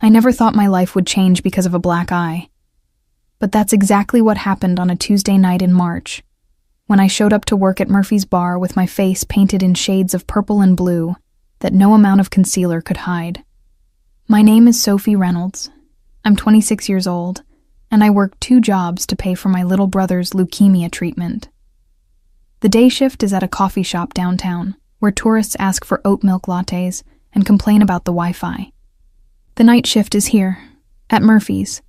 I never thought my life would change because of a black eye. But that's exactly what happened on a Tuesday night in March, when I showed up to work at Murphy's bar with my face painted in shades of purple and blue that no amount of concealer could hide. My name is Sophie Reynolds. I'm 26 years old, and I work 2 jobs to pay for my little brother's leukemia treatment. The day shift is at a coffee shop downtown, where tourists ask for oat milk lattes and complain about the Wi-Fi. The night shift is here, at Murphy's,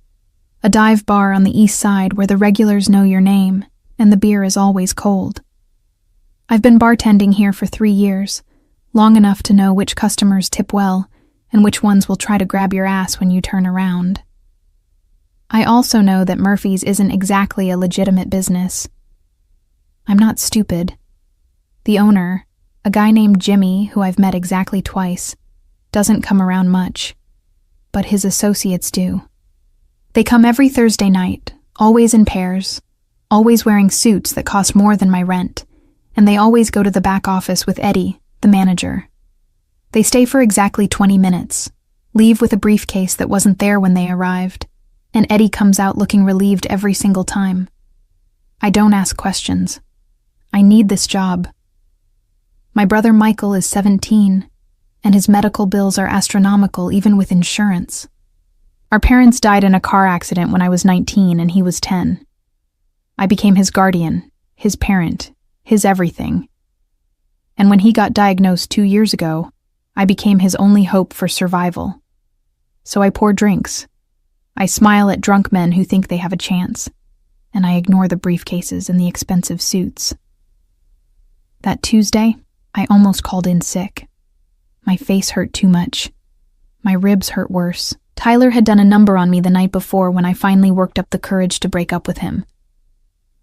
a dive bar on the east side where the regulars know your name and the beer is always cold. I've been bartending here for 3 years, long enough to know which customers tip well and which ones will try to grab your ass when you turn around. I also know that Murphy's isn't exactly a legitimate business. I'm not stupid. The owner, a guy named Jimmy, who I've met exactly twice, doesn't come around much, but his associates do. They come every Thursday night, always in pairs, always wearing suits that cost more than my rent, and they always go to the back office with Eddie, the manager. They stay for exactly 20 minutes, leave with a briefcase that wasn't there when they arrived, and Eddie comes out looking relieved every single time. I don't ask questions. I need this job. My brother Michael is 17, and his medical bills are astronomical even with insurance. Our parents died in a car accident when I was 19 and he was 10. I became his guardian, his parent, his everything. And when he got diagnosed 2 years ago, I became his only hope for survival. So I pour drinks. I smile at drunk men who think they have a chance, and I ignore the briefcases and the expensive suits. That Tuesday, I almost called in sick. My face hurt too much. My ribs hurt worse. Tyler had done a number on me the night before when I finally worked up the courage to break up with him.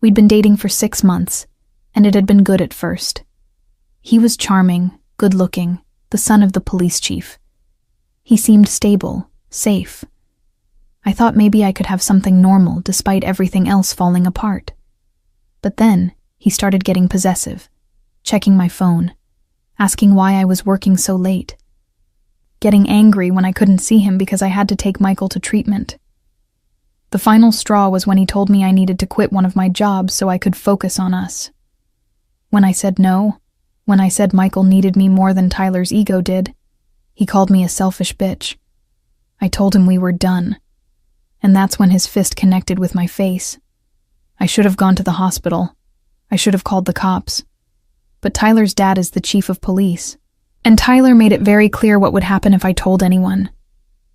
We'd been dating for 6 months, and it had been good at first. He was charming, good-looking, the son of the police chief. He seemed stable, safe. I thought maybe I could have something normal despite everything else falling apart. But then, he started getting possessive, checking my phone, asking why I was working so late, getting angry when I couldn't see him because I had to take Michael to treatment. The final straw was when he told me I needed to quit one of my jobs so I could focus on us. When I said no, when I said Michael needed me more than Tyler's ego did, he called me a selfish bitch. I told him we were done, and that's when his fist connected with my face. I should have gone to the hospital. I should have called the cops. But Tyler's dad is the chief of police, and Tyler made it very clear what would happen if I told anyone.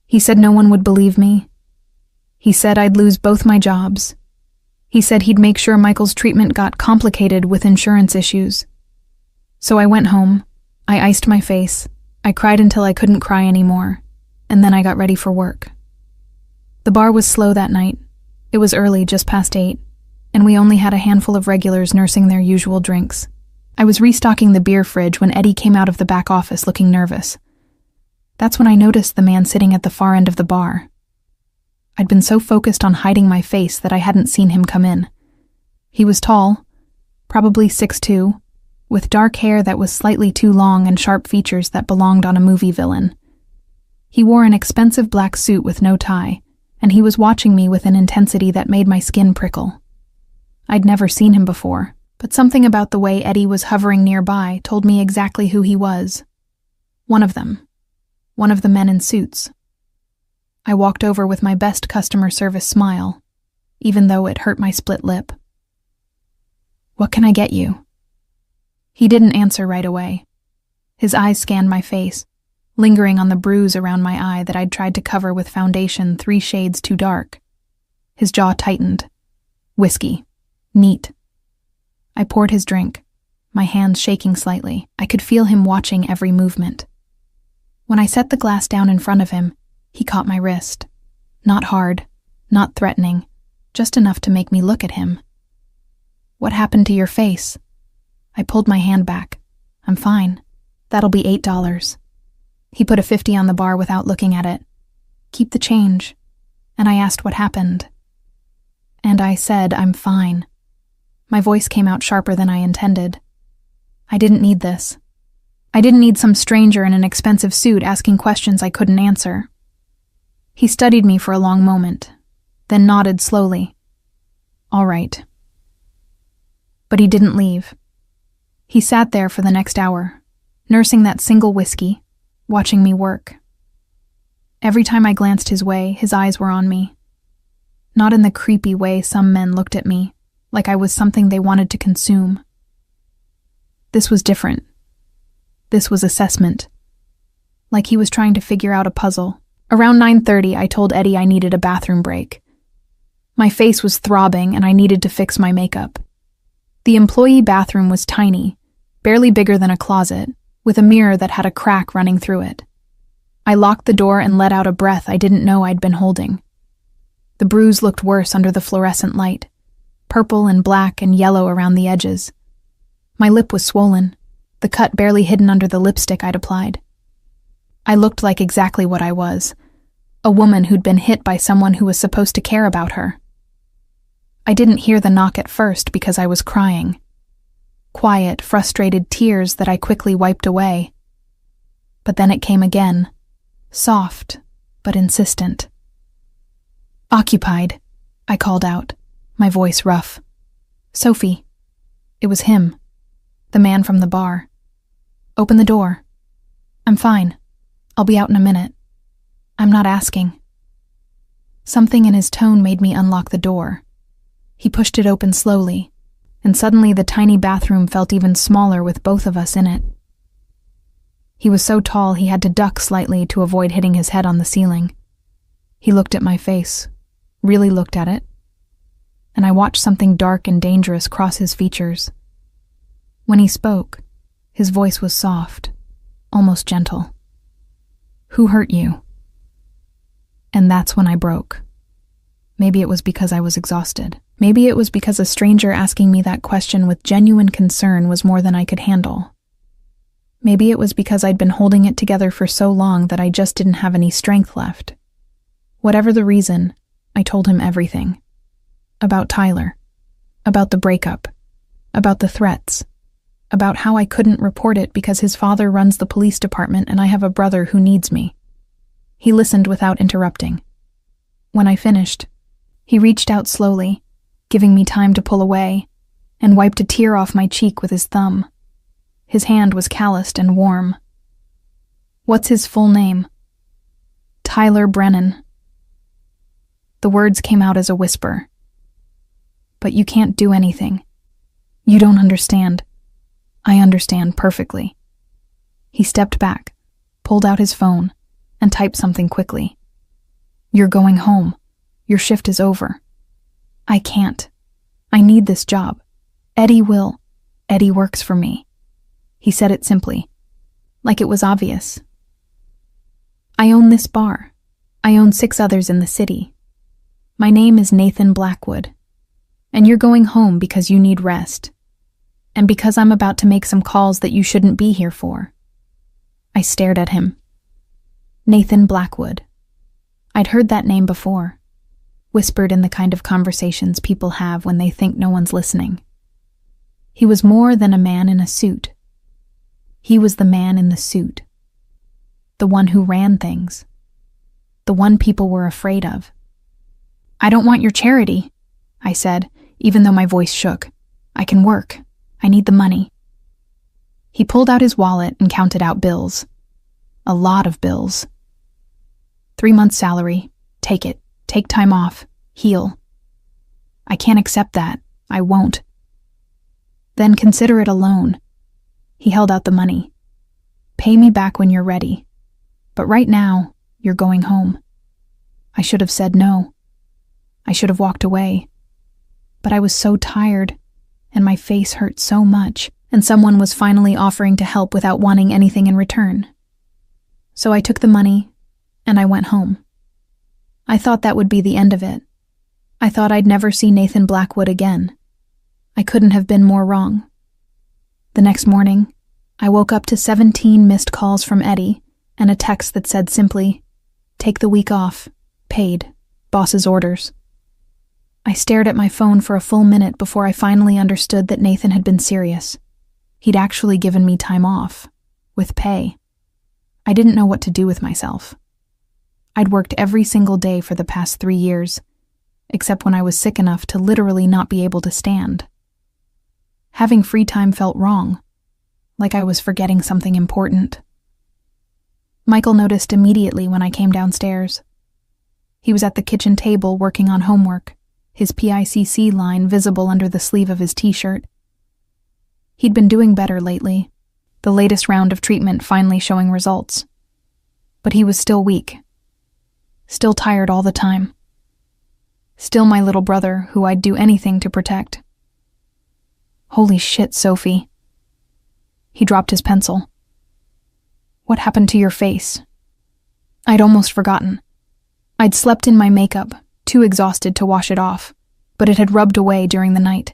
He said no one would believe me. He said I'd lose both my jobs. He said he'd make sure Michael's treatment got complicated with insurance issues. So I went home, I iced my face, I cried until I couldn't cry anymore, and then I got ready for work. The bar was slow that night. It was early, just past 8, and we only had a handful of regulars nursing their usual drinks. I was restocking the beer fridge when Eddie came out of the back office looking nervous. That's when I noticed the man sitting at the far end of the bar. I'd been so focused on hiding my face that I hadn't seen him come in. He was tall, probably 6'2", with dark hair that was slightly too long and sharp features that belonged on a movie villain. He wore an expensive black suit with no tie, and he was watching me with an intensity that made my skin prickle. I'd never seen him before, but something about the way Eddie was hovering nearby told me exactly who he was. One of them. One of the men in suits. I walked over with my best customer service smile, even though it hurt my split lip. "What can I get you?" He didn't answer right away. His eyes scanned my face, lingering on the bruise around my eye that I'd tried to cover with foundation 3 shades too dark. His jaw tightened. Whiskey. Neat. I poured his drink, my hands shaking slightly. I could feel him watching every movement. When I set the glass down in front of him, he caught my wrist. Not hard, not threatening, just enough to make me look at him. "What happened to your face?" I pulled my hand back. "I'm fine. That'll be $8. He put a 50 on the bar without looking at it. "Keep the change." And I asked what happened. And I said, "I'm fine." My voice came out sharper than I intended. I didn't need this. I didn't need some stranger in an expensive suit asking questions I couldn't answer. He studied me for a long moment, then nodded slowly. All right. But he didn't leave. He sat there for the next hour, nursing that single whiskey, watching me work. Every time I glanced his way, his eyes were on me. Not in the creepy way some men looked at me, like I was something they wanted to consume. This was different. This was assessment. Like he was trying to figure out a puzzle. Around 9:30, I told Eddie I needed a bathroom break. My face was throbbing and I needed to fix my makeup. The employee bathroom was tiny, barely bigger than a closet, with a mirror that had a crack running through it. I locked the door and let out a breath I didn't know I'd been holding. The bruise looked worse under the fluorescent light, purple and black and yellow around the edges. My lip was swollen, the cut barely hidden under the lipstick I'd applied. I looked like exactly what I was, a woman who'd been hit by someone who was supposed to care about her. I didn't hear the knock at first because I was crying. Quiet, frustrated tears that I quickly wiped away. But then it came again, soft, but insistent. Occupied, I called out, my voice rough. Sophie. It was him, the man from the bar. Open the door. I'm fine. I'll be out in a minute. I'm not asking. Something in his tone made me unlock the door. He pushed it open slowly, and suddenly the tiny bathroom felt even smaller with both of us in it. He was so tall he had to duck slightly to avoid hitting his head on the ceiling. He looked at my face, really looked at it, and I watched something dark and dangerous cross his features. When he spoke, his voice was soft, almost gentle. Who hurt you? And that's when I broke. Maybe it was because I was exhausted. Maybe it was because a stranger asking me that question with genuine concern was more than I could handle. Maybe it was because I'd been holding it together for so long that I just didn't have any strength left. Whatever the reason, I told him everything. About Tyler. About the breakup. About the threats. About how I couldn't report it because his father runs the police department and I have a brother who needs me. He listened without interrupting. When I finished, he reached out slowly, giving me time to pull away, and wiped a tear off my cheek with his thumb. His hand was calloused and warm. What's his full name? Tyler Brennan. The words came out as a whisper. But you can't do anything. You don't understand. I understand perfectly. He stepped back, pulled out his phone, and typed something quickly. You're going home. Your shift is over. I can't. I need this job. Eddie will. Eddie works for me. He said it simply, like it was obvious. I own this bar. I own 6 others in the city. My name is Nathan Blackwood. And you're going home because you need rest. And because I'm about to make some calls that you shouldn't be here for. I stared at him. Nathan Blackwood. I'd heard that name before, whispered in the kind of conversations people have when they think no one's listening. He was more than a man in a suit. He was the man in the suit. The one who ran things. The one people were afraid of. I don't want your charity, I said, even though my voice shook. I can work. I need the money. He pulled out his wallet and counted out bills. A lot of bills. 3 months' salary. Take it. Take time off. Heal. I can't accept that. I won't. Then consider it a loan. He held out the money. Pay me back when you're ready. But right now, you're going home. I should have said no. I should have walked away. But I was so tired, and my face hurt so much, and someone was finally offering to help without wanting anything in return. So I took the money, and I went home. I thought that would be the end of it. I thought I'd never see Nathan Blackwood again. I couldn't have been more wrong. The next morning, I woke up to 17 missed calls from Eddie and a text that said simply, "Take the week off. Paid. Boss's orders." I stared at my phone for a full minute before I finally understood that Nathan had been serious. He'd actually given me time off, with pay. I didn't know what to do with myself. I'd worked every single day for the past 3 years, except when I was sick enough to literally not be able to stand. Having free time felt wrong, like I was forgetting something important. Michael noticed immediately when I came downstairs. He was at the kitchen table working on homework, his PICC line visible under the sleeve of his t-shirt. He'd been doing better lately, the latest round of treatment finally showing results. But he was still weak, still tired all the time. Still my little brother, who I'd do anything to protect. Holy shit, Sophie. He dropped his pencil. What happened to your face? I'd almost forgotten. I'd slept in my makeup, too exhausted to wash it off, but it had rubbed away during the night.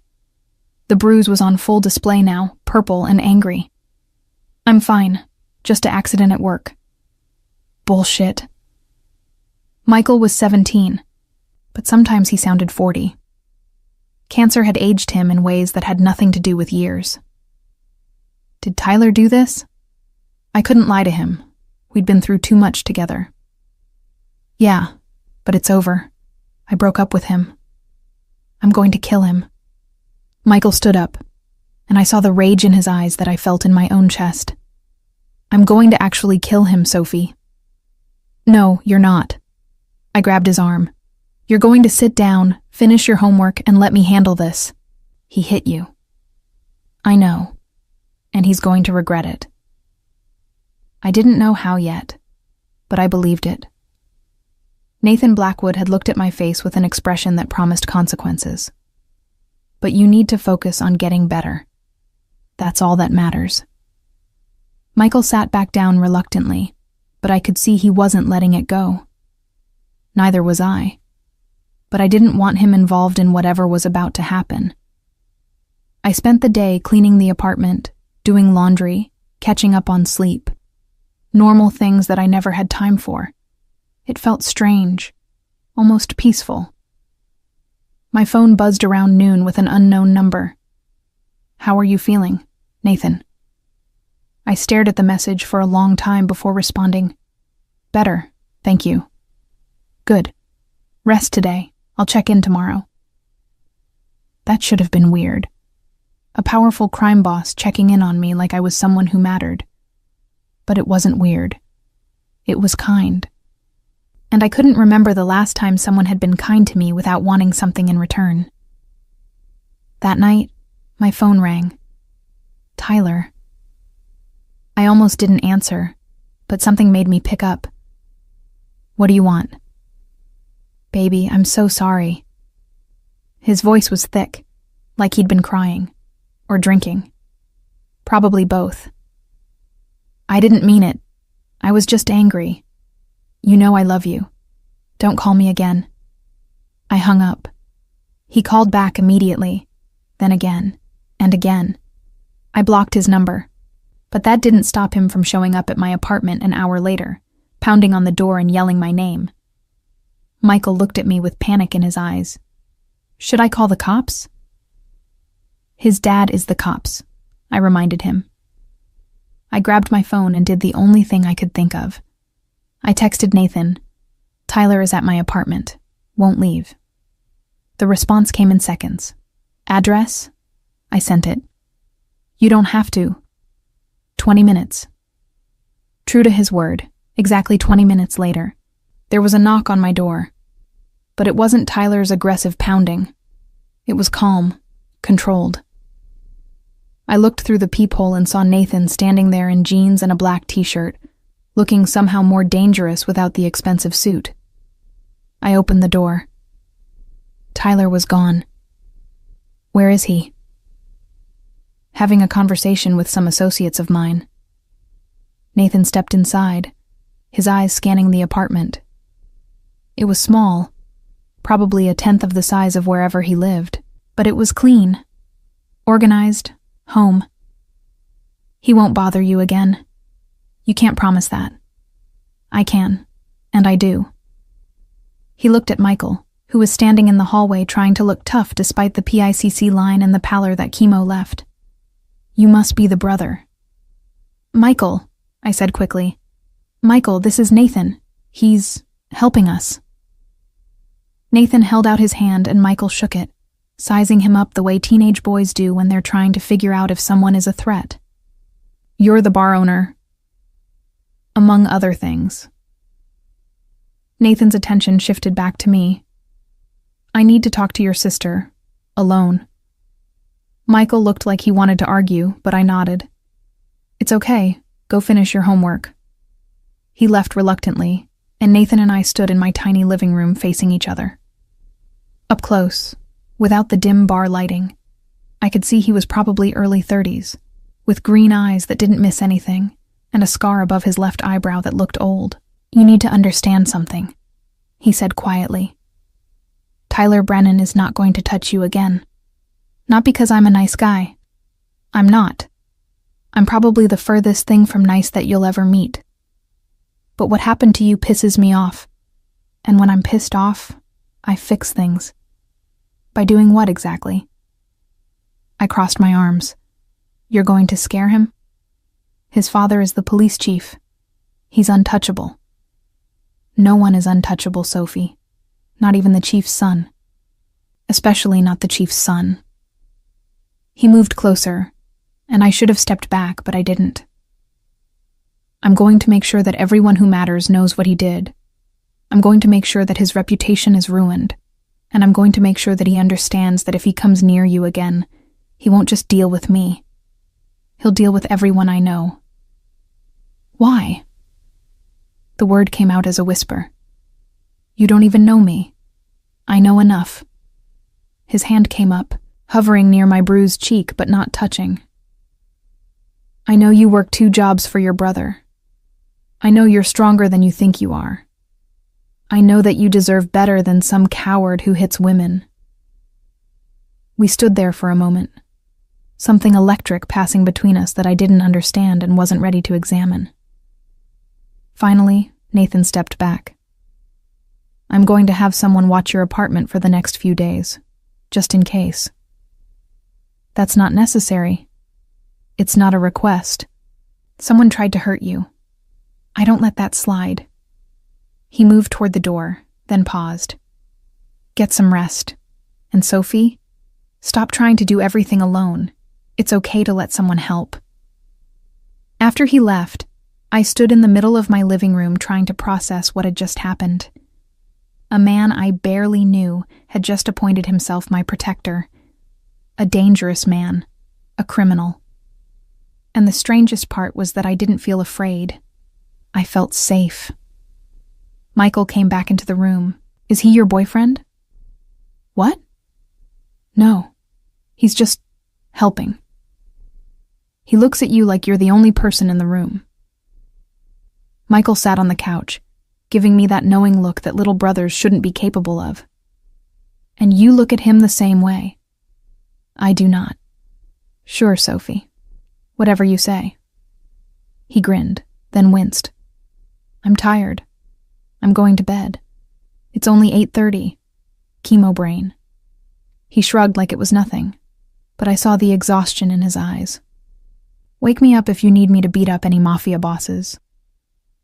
The bruise was on full display now, purple and angry. I'm fine, just an accident at work. Bullshit. Michael was 17, but sometimes he sounded 40. Cancer had aged him in ways that had nothing to do with years. Did Tyler do this? I couldn't lie to him. We'd been through too much together. Yeah, but it's over. I broke up with him. I'm going to kill him. Michael stood up, and I saw the rage in his eyes that I felt in my own chest. I'm going to actually kill him, Sophie. No, you're not. I grabbed his arm. You're going to sit down, finish your homework, and let me handle this. He hit you. I know, and he's going to regret it. I didn't know how yet, but I believed it. Nathan Blackwood had looked at my face with an expression that promised consequences. But you need to focus on getting better. That's all that matters. Michael sat back down reluctantly, but I could see he wasn't letting it go. Neither was I. But I didn't want him involved in whatever was about to happen. I spent the day cleaning the apartment, doing laundry, catching up on sleep. Normal things that I never had time for. It felt strange, almost peaceful. My phone buzzed around noon with an unknown number. How are you feeling, Nathan? I stared at the message for a long time before responding. Better, thank you. Good. Rest today. I'll check in tomorrow. That should have been weird. A powerful crime boss checking in on me like I was someone who mattered. But it wasn't weird. It was kind. And I couldn't remember the last time someone had been kind to me without wanting something in return. That night, my phone rang. Tyler. I almost didn't answer, but something made me pick up. What do you want? Baby, I'm so sorry. His voice was thick, like he'd been crying, or drinking. Probably both. I didn't mean it. I was just angry. You know I love you. Don't call me again. I hung up. He called back immediately, then again, and again. I blocked his number, but that didn't stop him from showing up at my apartment an hour later, pounding on the door and yelling my name. Michael looked at me with panic in his eyes. Should I call the cops? His dad is the cops, I reminded him. I grabbed my phone and did the only thing I could think of. I texted Nathan, Tyler is at my apartment, won't leave. The response came in seconds. Address? I sent it. You don't have to. 20 minutes. True to his word, exactly 20 minutes later, there was a knock on my door. But it wasn't Tyler's aggressive pounding. It was calm, controlled. I looked through the peephole and saw Nathan standing there in jeans and a black t-shirt, looking somehow more dangerous without the expensive suit. I opened the door. Tyler was gone. Where is he? Having a conversation with some associates of mine. Nathan stepped inside, his eyes scanning the apartment. It was small, probably a tenth of the size of wherever he lived, but it was clean, organized, home. He won't bother you again. You can't promise that. I can, and I do. He looked at Michael, who was standing in the hallway trying to look tough despite the PICC line and the pallor that chemo left. You must be the brother. Michael, I said quickly. Michael, this is Nathan. He's helping us." Nathan held out his hand and Michael shook it, sizing him up the way teenage boys do when they're trying to figure out if someone is a threat. "You're the bar owner, among other things." Nathan's attention shifted back to me. "I need to talk to your sister, alone." Michael looked like he wanted to argue, but I nodded. "It's okay, go finish your homework." He left reluctantly, and Nathan and I stood in my tiny living room facing each other. Up close, without the dim bar lighting, I could see he was probably early 30s, with green eyes that didn't miss anything, and a scar above his left eyebrow that looked old. "You need to understand something," he said quietly. "Tyler Brennan is not going to touch you again. Not because I'm a nice guy. I'm not. I'm probably the furthest thing from nice that you'll ever meet. But what happened to you pisses me off. And when I'm pissed off, I fix things." "By doing what exactly?" I crossed my arms. "You're going to scare him? His father is the police chief. He's untouchable." "No one is untouchable, Sophie. Not even the chief's son. Especially not the chief's son." He moved closer, and I should have stepped back, but I didn't. "I'm going to make sure that everyone who matters knows what he did. I'm going to make sure that his reputation is ruined, and I'm going to make sure that he understands that if he comes near you again, he won't just deal with me. He'll deal with everyone I know." "Why?" The word came out as a whisper. "You don't even know me. I know enough." His hand came up, hovering near my bruised cheek but not touching. "I know you work 2 jobs for your brother. I know you're stronger than you think you are. I know that you deserve better than some coward who hits women." We stood there for a moment, something electric passing between us that I didn't understand and wasn't ready to examine. Finally, Nathan stepped back. "I'm going to have someone watch your apartment for the next few days, just in case." "That's not necessary. It's not a request. Someone tried to hurt you. I don't let that slide." He moved toward the door, then paused. "Get some rest. And Sophie, stop trying to do everything alone. It's okay to let someone help." After he left, I stood in the middle of my living room trying to process what had just happened. A man I barely knew had just appointed himself my protector. A dangerous man, a criminal. And the strangest part was that I didn't feel afraid. I felt safe. Michael came back into the room. "Is he your boyfriend?" "What?" "No. He's just helping. He looks at you like you're the only person in the room." Michael sat on the couch, giving me that knowing look that little brothers shouldn't be capable of. "And you look at him the same way." "I do not." "Sure, Sophie. Whatever you say." He grinned, then winced. "I'm tired. I'm going to bed. It's only 8:30. Chemo brain." He shrugged like it was nothing, but I saw the exhaustion in his eyes. "Wake me up if you need me to beat up any Mafia bosses."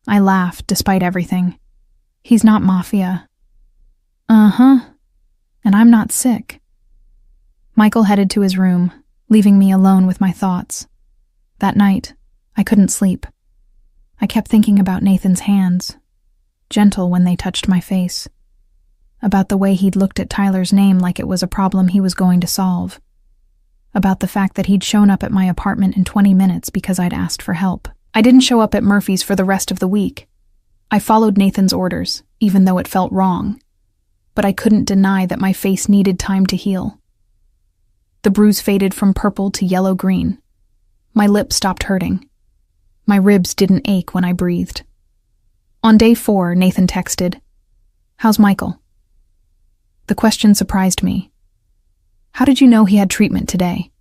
I laughed, despite everything. "He's not Mafia." "Uh-huh. And I'm not sick." Michael headed to his room, leaving me alone with my thoughts. That night, I couldn't sleep. I kept thinking about Nathan's hands, gentle when they touched my face. About the way he'd looked at Tyler's name like it was a problem he was going to solve. About the fact that he'd shown up at my apartment in 20 minutes because I'd asked for help. I didn't show up at Murphy's for the rest of the week. I followed Nathan's orders, even though it felt wrong. But I couldn't deny that my face needed time to heal. The bruise faded from purple to yellow-green. My lips stopped hurting. My ribs didn't ache when I breathed. On day 4, Nathan texted, "How's Michael?" The question surprised me. "How did you know he had treatment today?"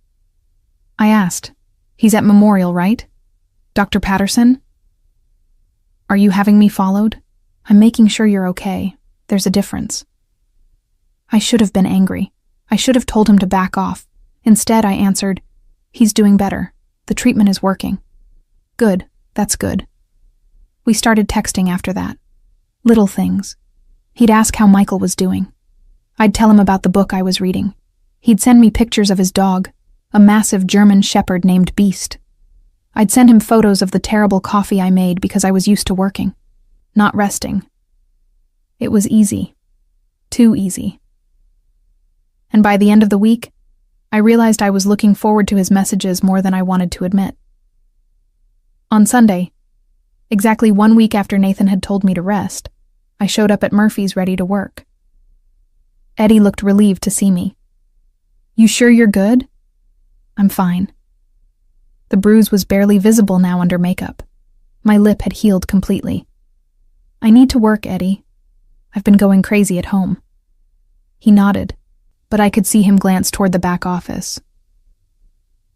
I asked. "He's at Memorial, right? Dr. Patterson?" "Are you having me followed? I'm making sure you're okay. There's a difference." I should have been angry. I should have told him to back off. Instead, I answered, "He's doing better. The treatment is working." "Good, that's good." We started texting after that. Little things. He'd ask how Michael was doing. I'd tell him about the book I was reading. He'd send me pictures of his dog, a massive German shepherd named Beast. I'd send him photos of the terrible coffee I made because I was used to working, not resting. It was easy. Too easy. And by the end of the week, I realized I was looking forward to his messages more than I wanted to admit. On Sunday, exactly 1 week after Nathan had told me to rest, I showed up at Murphy's ready to work. Eddie looked relieved to see me. "You sure you're good?" "I'm fine." The bruise was barely visible now under makeup. My lip had healed completely. "I need to work, Eddie. I've been going crazy at home." He nodded, but I could see him glance toward the back office.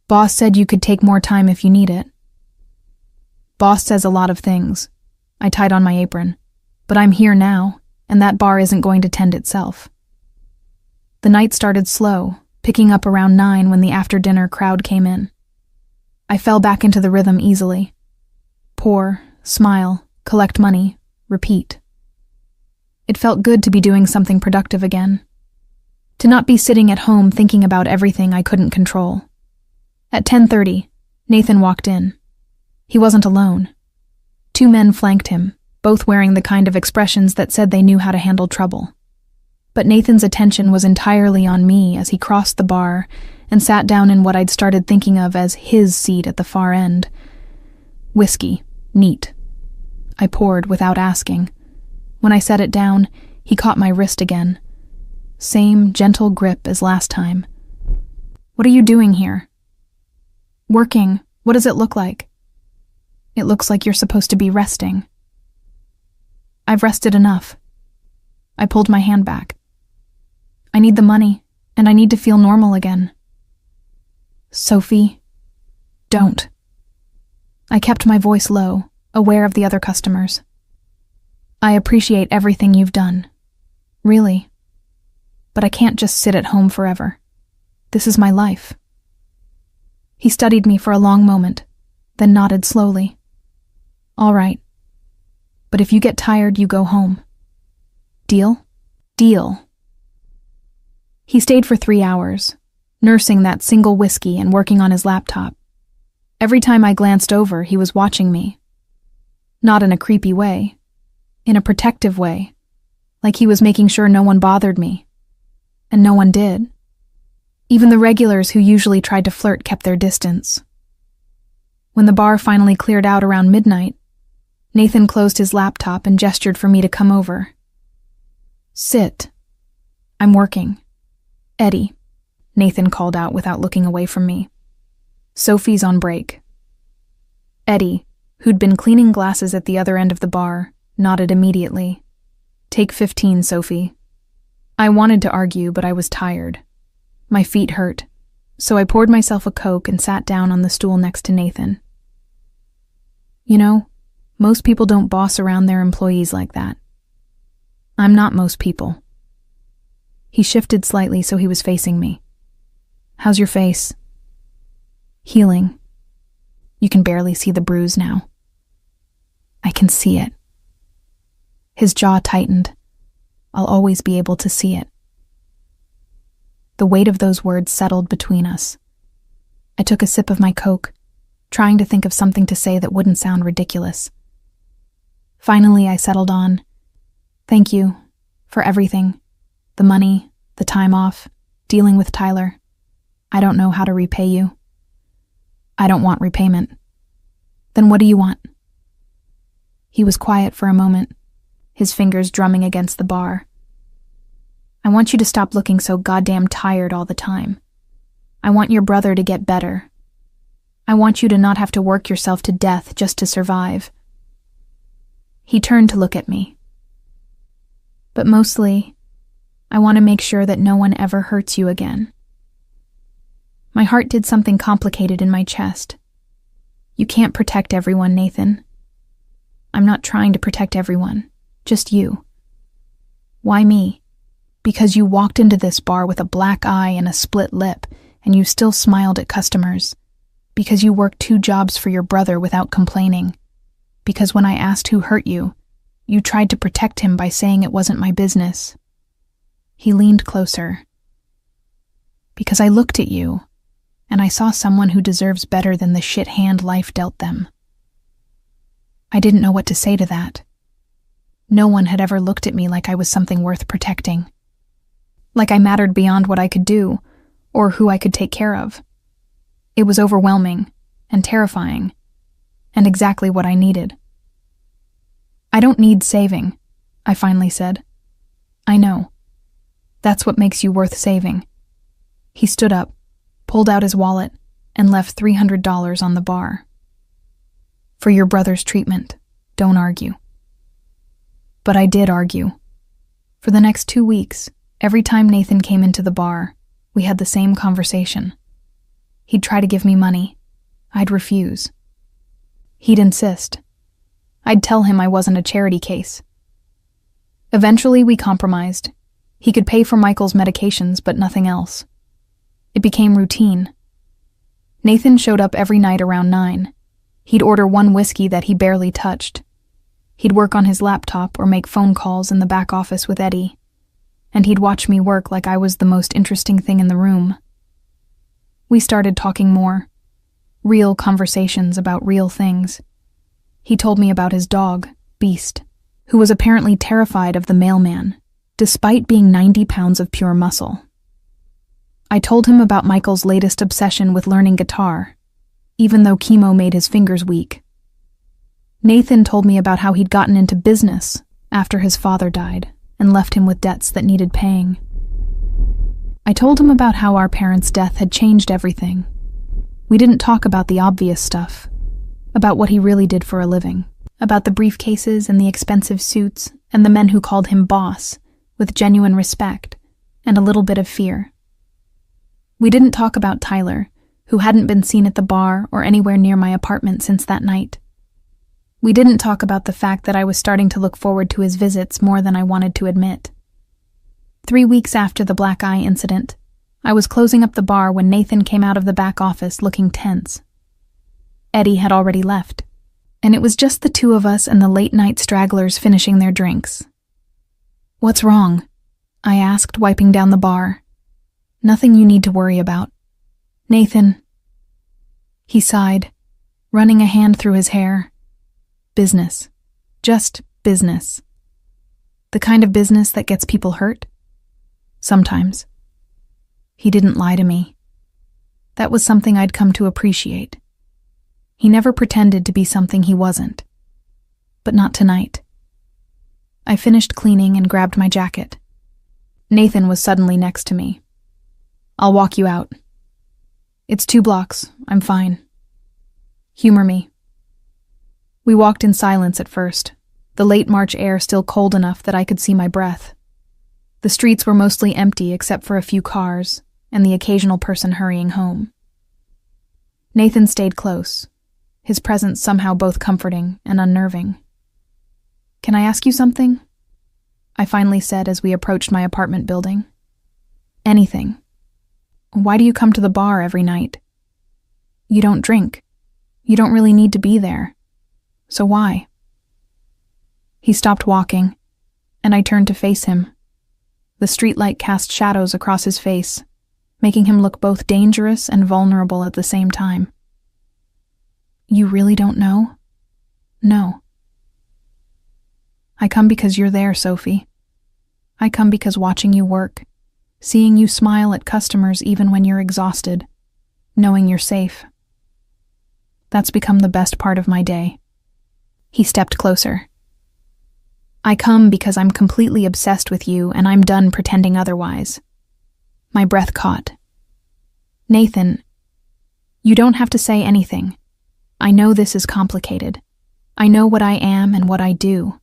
"Boss said you could take more time if you need it." "Boss says a lot of things." I tied on my apron. "But I'm here now, and that bar isn't going to tend itself." The night started slow, picking up around 9 when the after-dinner crowd came in. I fell back into the rhythm easily. Pour, smile, collect money, repeat. It felt good to be doing something productive again. To not be sitting at home thinking about everything I couldn't control. At 10:30, Nathan walked in. He wasn't alone. 2 men flanked him, both wearing the kind of expressions that said they knew how to handle trouble. But Nathan's attention was entirely on me as he crossed the bar and sat down in what I'd started thinking of as his seat at the far end. Whiskey, neat. I poured without asking. When I set it down, he caught my wrist again. Same gentle grip as last time. "What are you doing here?" "Working. What does it look like?" "It looks like you're supposed to be resting." "I've rested enough." I pulled my hand back. "I need the money, and I need to feel normal again." "Sophie, don't." I kept my voice low, aware of the other customers. "I appreciate everything you've done. Really. But I can't just sit at home forever. This is my life." He studied me for a long moment, then nodded slowly. "All right. But if you get tired, you go home. Deal?" "Deal." He stayed for 3 hours, nursing that single whiskey and working on his laptop. Every time I glanced over, he was watching me. Not in a creepy way, in a protective way, like he was making sure no one bothered me. And no one did. Even the regulars who usually tried to flirt kept their distance. When the bar finally cleared out around midnight, Nathan closed his laptop and gestured for me to come over. "Sit. I'm working." "Eddie," Nathan called out without looking away from me. "Sophie's on break." Eddie, who'd been cleaning glasses at the other end of the bar, nodded immediately. "Take 15, Sophie." I wanted to argue, but I was tired. My feet hurt, so I poured myself a Coke and sat down on the stool next to Nathan. "You know, most people don't boss around their employees like that. I'm not most people." He shifted slightly so he was facing me. "How's your face?" "Healing. You can barely see the bruise now." "I can see it." His jaw tightened. "I'll always be able to see it." The weight of those words settled between us. I took a sip of my Coke, trying to think of something to say that wouldn't sound ridiculous. Finally, I settled on, "Thank you for everything. The money, the time off, dealing with Tyler. I don't know how to repay you." "I don't want repayment." "Then what do you want?" He was quiet for a moment, his fingers drumming against the bar. "I want you to stop looking so goddamn tired all the time. I want your brother to get better. I want you to not have to work yourself to death just to survive." He turned to look at me. "But mostly, I want to make sure that no one ever hurts you again." My heart did something complicated in my chest. "You can't protect everyone, Nathan." "I'm not trying to protect everyone, just you." "Why me?" "Because you walked into this bar with a black eye and a split lip, and you still smiled at customers. Because you worked 2 jobs for your brother without complaining. Because when I asked who hurt you, You tried to protect him by saying it wasn't my business." He leaned closer. "Because I looked at you, and I saw someone who deserves better than the shit hand life dealt them." I didn't know what to say to that. No one had ever looked at me like I was something worth protecting. Like I mattered beyond what I could do, or who I could take care of. It was overwhelming and terrifying, and exactly what I needed. "I don't need saving," I finally said. "I know. That's what makes you worth saving." He stood up, pulled out his wallet, and left $300 on the bar. "For your brother's treatment. Don't argue." But I did argue. For the next 2 weeks, every time Nathan came into the bar, we had the same conversation. He'd try to give me money. I'd refuse. He'd insist. I'd tell him I wasn't a charity case. Eventually, we compromised. He could pay for Michael's medications, but nothing else. It became routine. Nathan showed up every night around 9. He'd order one whiskey that he barely touched. He'd work on his laptop or make phone calls in the back office with Eddie. And he'd watch me work like I was the most interesting thing in the room. We started talking more. Real conversations about real things. He told me about his dog, Beast, who was apparently terrified of the mailman, despite being 90 pounds of pure muscle. I told him about Michael's latest obsession with learning guitar, even though chemo made his fingers weak. Nathan told me about how he'd gotten into business after his father died and left him with debts that needed paying. I told him about how our parents' death had changed everything. We didn't talk about the obvious stuff, about what he really did for a living, about the briefcases and the expensive suits and the men who called him boss, with genuine respect and a little bit of fear. We didn't talk about Tyler, who hadn't been seen at the bar or anywhere near my apartment since that night. We didn't talk about the fact that I was starting to look forward to his visits more than I wanted to admit. 3 weeks after the black eye incident, I was closing up the bar when Nathan came out of the back office looking tense. Eddie had already left, and it was just the two of us and the late-night stragglers finishing their drinks. "What's wrong?" I asked, wiping down the bar. "Nothing you need to worry about." "Nathan." He sighed, running a hand through his hair. "Business. Just business. The kind of business that gets people hurt? Sometimes." He didn't lie to me. That was something I'd come to appreciate. He never pretended to be something he wasn't. But not tonight. I finished cleaning and grabbed my jacket. Nathan was suddenly next to me. "I'll walk you out." "It's 2 blocks. I'm fine." "Humor me." We walked in silence at first, the late March air still cold enough that I could see my breath. The streets were mostly empty except for a few cars and the occasional person hurrying home. Nathan stayed close, his presence somehow both comforting and unnerving. "Can I ask you something?" I finally said as we approached my apartment building. "Anything. Why do you come to the bar every night? You don't drink. You don't really need to be there. So why?" He stopped walking, and I turned to face him. The streetlight cast shadows across his face, making him look both dangerous and vulnerable at the same time. "You really don't know?" "No." "I come because you're there, Sophie. I come because watching you work, seeing you smile at customers even when you're exhausted, knowing you're safe. That's become the best part of my day." He stepped closer. "I come because I'm completely obsessed with you and I'm done pretending otherwise." My breath caught. "Nathan, you don't have to say anything. I know this is complicated. I know what I am and what I do.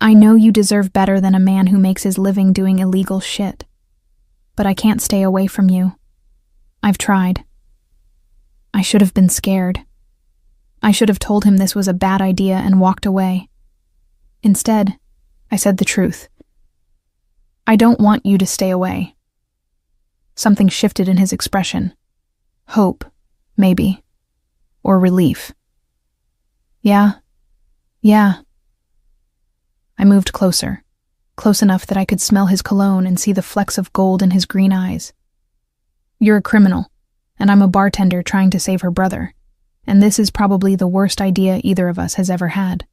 I know you deserve better than a man who makes his living doing illegal shit. But I can't stay away from you. I've tried. I should have been scared. I should have told him this was a bad idea and walked away. Instead, I said the truth. I don't want you to stay away." Something shifted in his expression. Hope, maybe. Or relief. Yeah. I moved closer, close enough that I could smell his cologne and see the flecks of gold in his green eyes. "You're a criminal, and I'm a bartender trying to save her brother, and this is probably the worst idea either of us has ever had."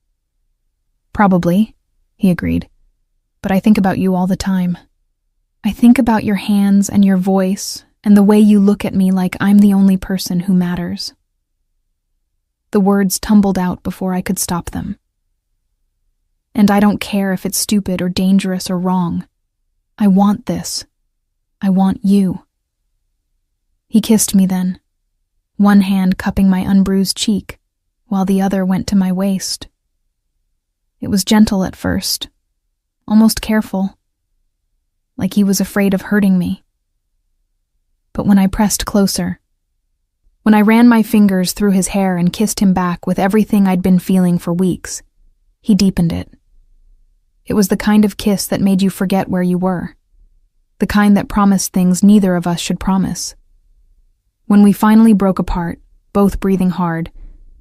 "Probably," he agreed, "but I think about you all the time. I think about your hands and your voice and the way you look at me like I'm the only person who matters." The words tumbled out before I could stop them. "And I don't care if it's stupid or dangerous or wrong. I want this. I want you." He kissed me then, one hand cupping my unbruised cheek, while the other went to my waist. It was gentle at first, almost careful, like he was afraid of hurting me. But when I pressed closer, when I ran my fingers through his hair and kissed him back with everything I'd been feeling for weeks, he deepened it. It was the kind of kiss that made you forget where you were, the kind that promised things neither of us should promise. When we finally broke apart, both breathing hard,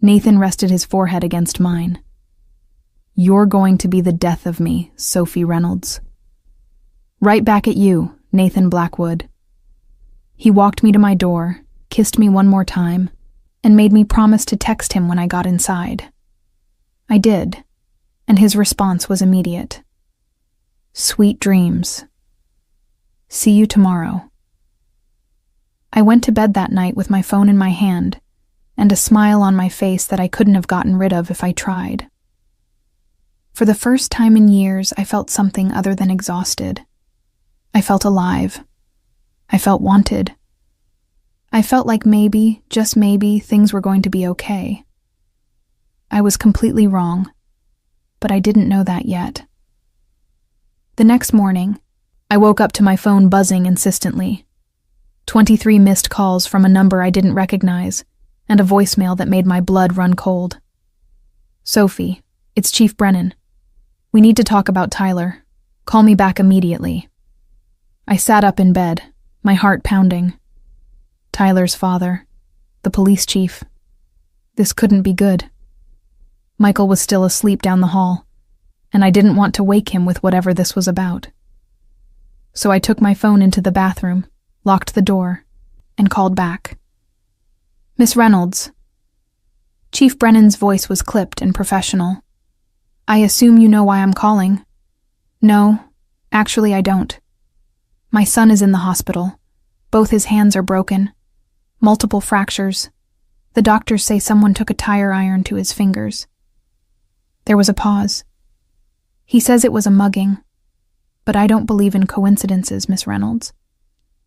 Nathan rested his forehead against mine. "You're going to be the death of me, Sophie Reynolds." "Right back at you, Nathan Blackwood." He walked me to my door, kissed me one more time, and made me promise to text him when I got inside. I did, and his response was immediate. "Sweet dreams. See you tomorrow." I went to bed that night with my phone in my hand and a smile on my face that I couldn't have gotten rid of if I tried. For the first time in years, I felt something other than exhausted. I felt alive. I felt wanted. I felt like maybe, just maybe, things were going to be okay. I was completely wrong, but I didn't know that yet. The next morning, I woke up to my phone buzzing insistently. 23 missed calls from a number I didn't recognize, and a voicemail that made my blood run cold. "Sophie, it's Chief Brennan. We need to talk about Tyler. Call me back immediately." I sat up in bed, my heart pounding. Tyler's father, the police chief. This couldn't be good. Michael was still asleep down the hall, and I didn't want to wake him with whatever this was about. So I took my phone into the bathroom, locked the door, and called back. "Miss Reynolds." Chief Brennan's voice was clipped and professional. "I assume you know why I'm calling." "No, actually I don't. My son is in the hospital. Both his hands are broken. Multiple fractures. The doctors say someone took a tire iron to his fingers." There was a pause. "He says it was a mugging, but I don't believe in coincidences, Miss Reynolds.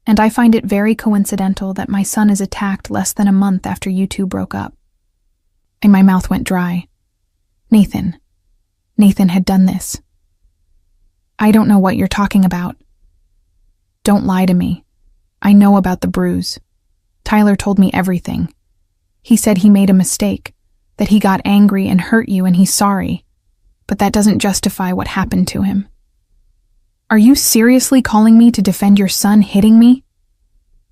And I find it very coincidental that my son is attacked less than a month after you two broke up." And my mouth went dry. Nathan had done this. "I don't know what you're talking about." "Don't lie to me. I know about the bruise. Tyler told me everything. He said he made a mistake, that he got angry and hurt you and he's sorry, but that doesn't justify what happened to him." "Are you seriously calling me to defend your son hitting me?"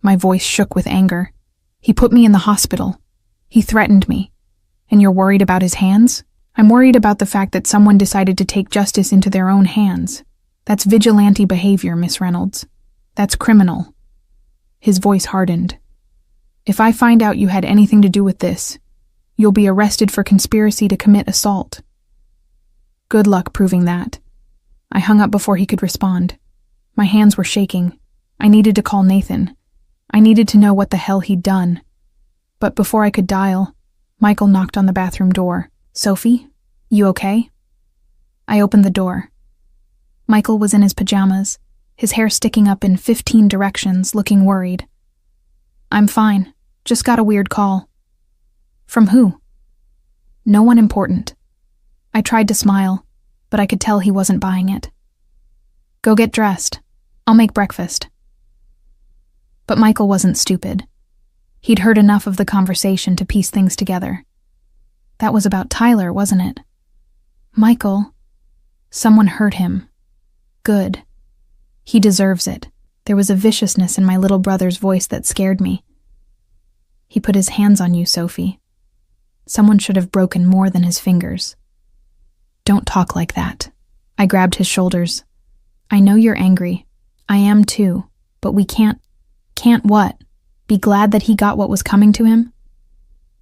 My voice shook with anger. "He put me in the hospital. He threatened me. And you're worried about his hands?" "I'm worried about the fact that someone decided to take justice into their own hands. That's vigilante behavior, Miss Reynolds. That's criminal." His voice hardened. "If I find out you had anything to do with this, you'll be arrested for conspiracy to commit assault." Good luck proving that. I hung up before he could respond. My hands were shaking. I needed to call Nathan. I needed to know what the hell he'd done. But before I could dial, Michael knocked on the bathroom door. "Sophie, you okay?" I opened the door. Michael was in his pajamas, his hair sticking up in 15 directions, looking worried. "I'm fine. Just got a weird call." "From who?" "No one important." I tried to smile, but I could tell he wasn't buying it. "Go get dressed. I'll make breakfast." But Michael wasn't stupid. He'd heard enough of the conversation to piece things together. That was about Tyler, wasn't it? Michael. Someone hurt him. Good. He deserves it. There was a viciousness in my little brother's voice that scared me. "He put his hands on you, Sophie. Someone should have broken more than his fingers." "Don't talk like that." I grabbed his shoulders. I know you're angry. I am too. But we can't what? Be glad that he got what was coming to him?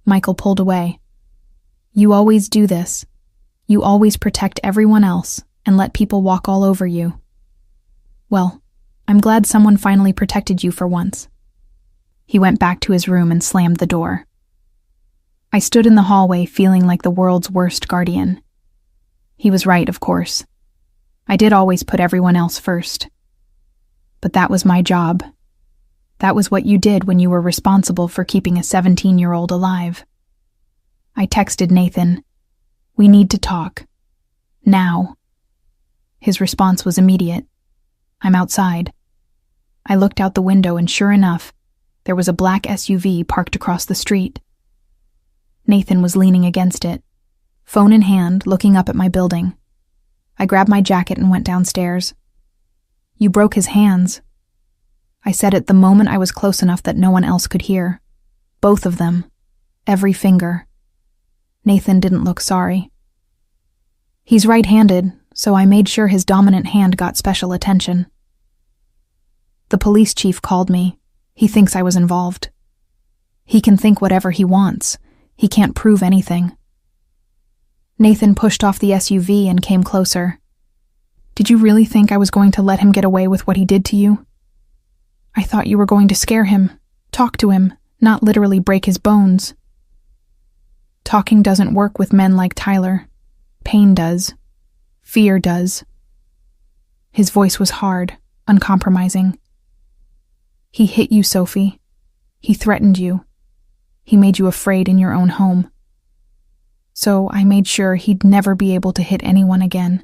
Michael pulled away. You always do this. You always protect everyone else and let people walk all over you. Well, I'm glad someone finally protected you for once. He went back to his room and slammed the door. I stood in the hallway feeling like the world's worst guardian. He was right, of course. I did always put everyone else first. But that was my job. That was what you did when you were responsible for keeping a 17-year-old alive. I texted Nathan, "We need to talk. Now." His response was immediate. "I'm outside." I looked out the window and sure enough, there was a black SUV parked across the street. Nathan was leaning against it, phone in hand, looking up at my building. I grabbed my jacket and went downstairs. "You broke his hands." I said it the moment I was close enough that no one else could hear. Both of them. Every finger. Nathan didn't look sorry. He's right-handed, so I made sure his dominant hand got special attention. The police chief called me. He thinks I was involved. He can think whatever he wants. He can't prove anything. Nathan pushed off the SUV and came closer. "Did you really think I was going to let him get away with what he did to you? I thought you were going to scare him, talk to him, not literally break his bones." Talking doesn't work with men like Tyler. Pain does. Fear does. His voice was hard, uncompromising. "He hit you, Sophie. He threatened you. He made you afraid in your own home. So I made sure he'd never be able to hit anyone again.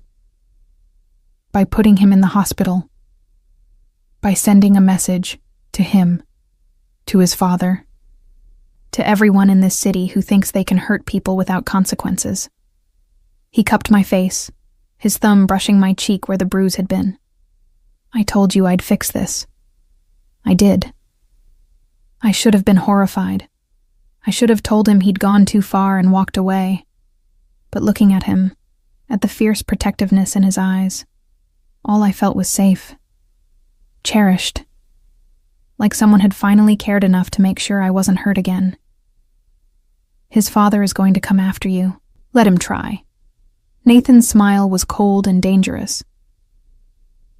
By putting him in the hospital. By sending a message to him, to his father, to everyone in this city who thinks they can hurt people without consequences." He cupped my face, his thumb brushing my cheek where the bruise had been. "I told you I'd fix this. I did. I should have been horrified. I should have told him he'd gone too far and walked away. But looking at him, at the fierce protectiveness in his eyes, all I felt was safe. Cherished. Like someone had finally cared enough to make sure I wasn't hurt again. His father is going to come after you. Let him try." Nathan's smile was cold and dangerous.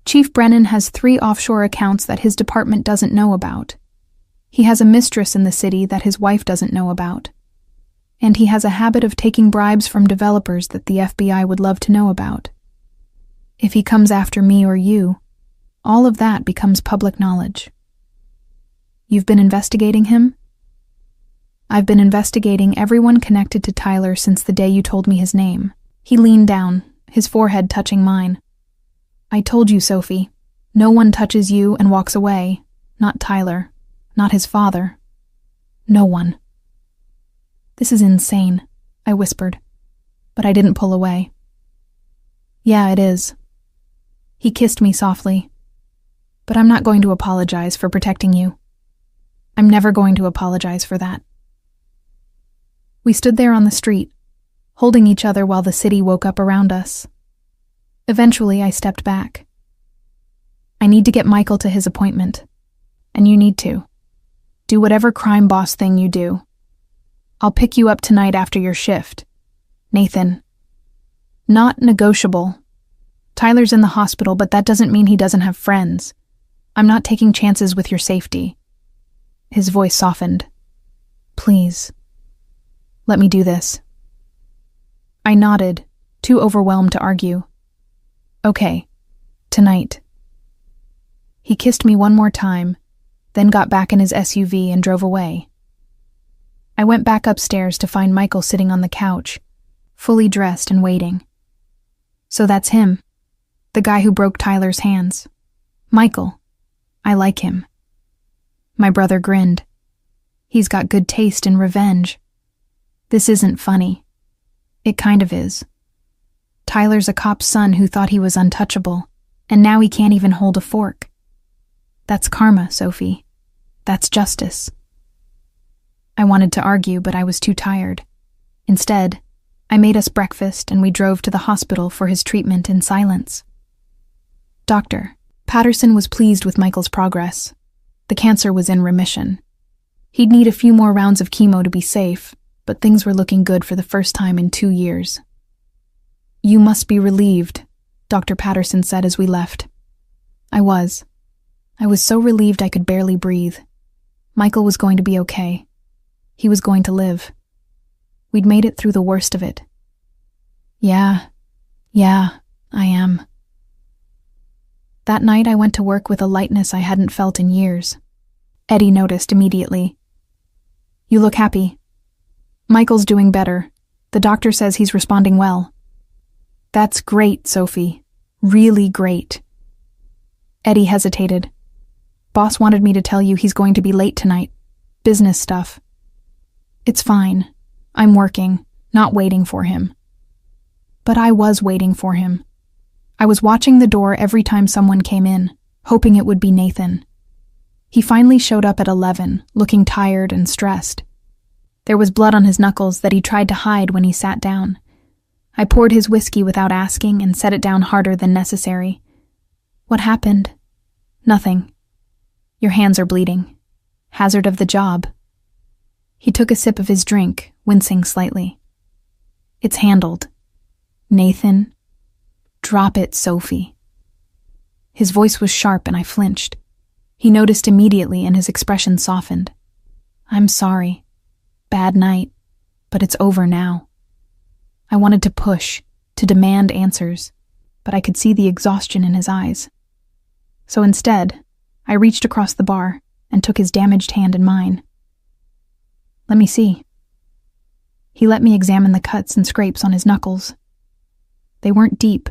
"Chief Brennan has 3 offshore accounts that his department doesn't know about. He has a mistress in the city that his wife doesn't know about. And he has a habit of taking bribes from developers that the FBI would love to know about. If he comes after me or you, all of that becomes public knowledge." "You've been investigating him?" "I've been investigating everyone connected to Tyler since the day you told me his name." He leaned down, his forehead touching mine. "I told you, Sophie. No one touches you and walks away. Not Tyler. Not his father. No one." "This is insane," I whispered, but I didn't pull away. "Yeah, it is." He kissed me softly. "But I'm not going to apologize for protecting you. I'm never going to apologize for that." We stood there on the street, holding each other while the city woke up around us. Eventually, I stepped back. "I need to get Michael to his appointment. And you need to. Do whatever crime boss thing you do. I'll pick you up tonight after your shift. Nathan. Not negotiable. Tyler's in the hospital, but that doesn't mean he doesn't have friends. I'm not taking chances with your safety." His voice softened. "Please. Let me do this." I nodded, too overwhelmed to argue. "Okay. Tonight." He kissed me one more time, then got back in his SUV and drove away. I went back upstairs to find Michael sitting on the couch, fully dressed and waiting. "So that's him. The guy who broke Tyler's hands. Michael. I like him." My brother grinned. "He's got good taste in revenge. This isn't funny. It kind of is. Tyler's a cop's son who thought he was untouchable, and now he can't even hold a fork. That's karma, Sophie. That's justice." I wanted to argue, but I was too tired. Instead, I made us breakfast and we drove to the hospital for his treatment in silence. Dr. Patterson was pleased with Michael's progress. The cancer was in remission. He'd need a few more rounds of chemo to be safe, but things were looking good for the first time in 2 years. "You must be relieved," Dr. Patterson said as we left. I was. I was so relieved I could barely breathe. Michael was going to be okay. He was going to live. We'd made it through the worst of it. Yeah, I am. That night I went to work with a lightness I hadn't felt in years. Eddie noticed immediately. "You look happy." "Michael's doing better. The doctor says he's responding well." "That's great, Sophie. Really great." Eddie hesitated. "Boss wanted me to tell you he's going to be late tonight. Business stuff." "It's fine. I'm working, not waiting for him." But I was waiting for him. I was watching the door every time someone came in, hoping it would be Nathan. He finally showed up at 11, looking tired and stressed. There was blood on his knuckles that he tried to hide when he sat down. I poured his whiskey without asking and set it down harder than necessary. "What happened?" "Nothing. Your hands are bleeding. Hazard of the job." He took a sip of his drink, wincing slightly. "It's handled. Nathan, drop it, Sophie." His voice was sharp and I flinched. He noticed immediately and his expression softened. "I'm sorry. Bad night, but it's over now." I wanted to push, to demand answers, but I could see the exhaustion in his eyes. So instead, I reached across the bar and took his damaged hand in mine. "Let me see." He let me examine the cuts and scrapes on his knuckles. They weren't deep,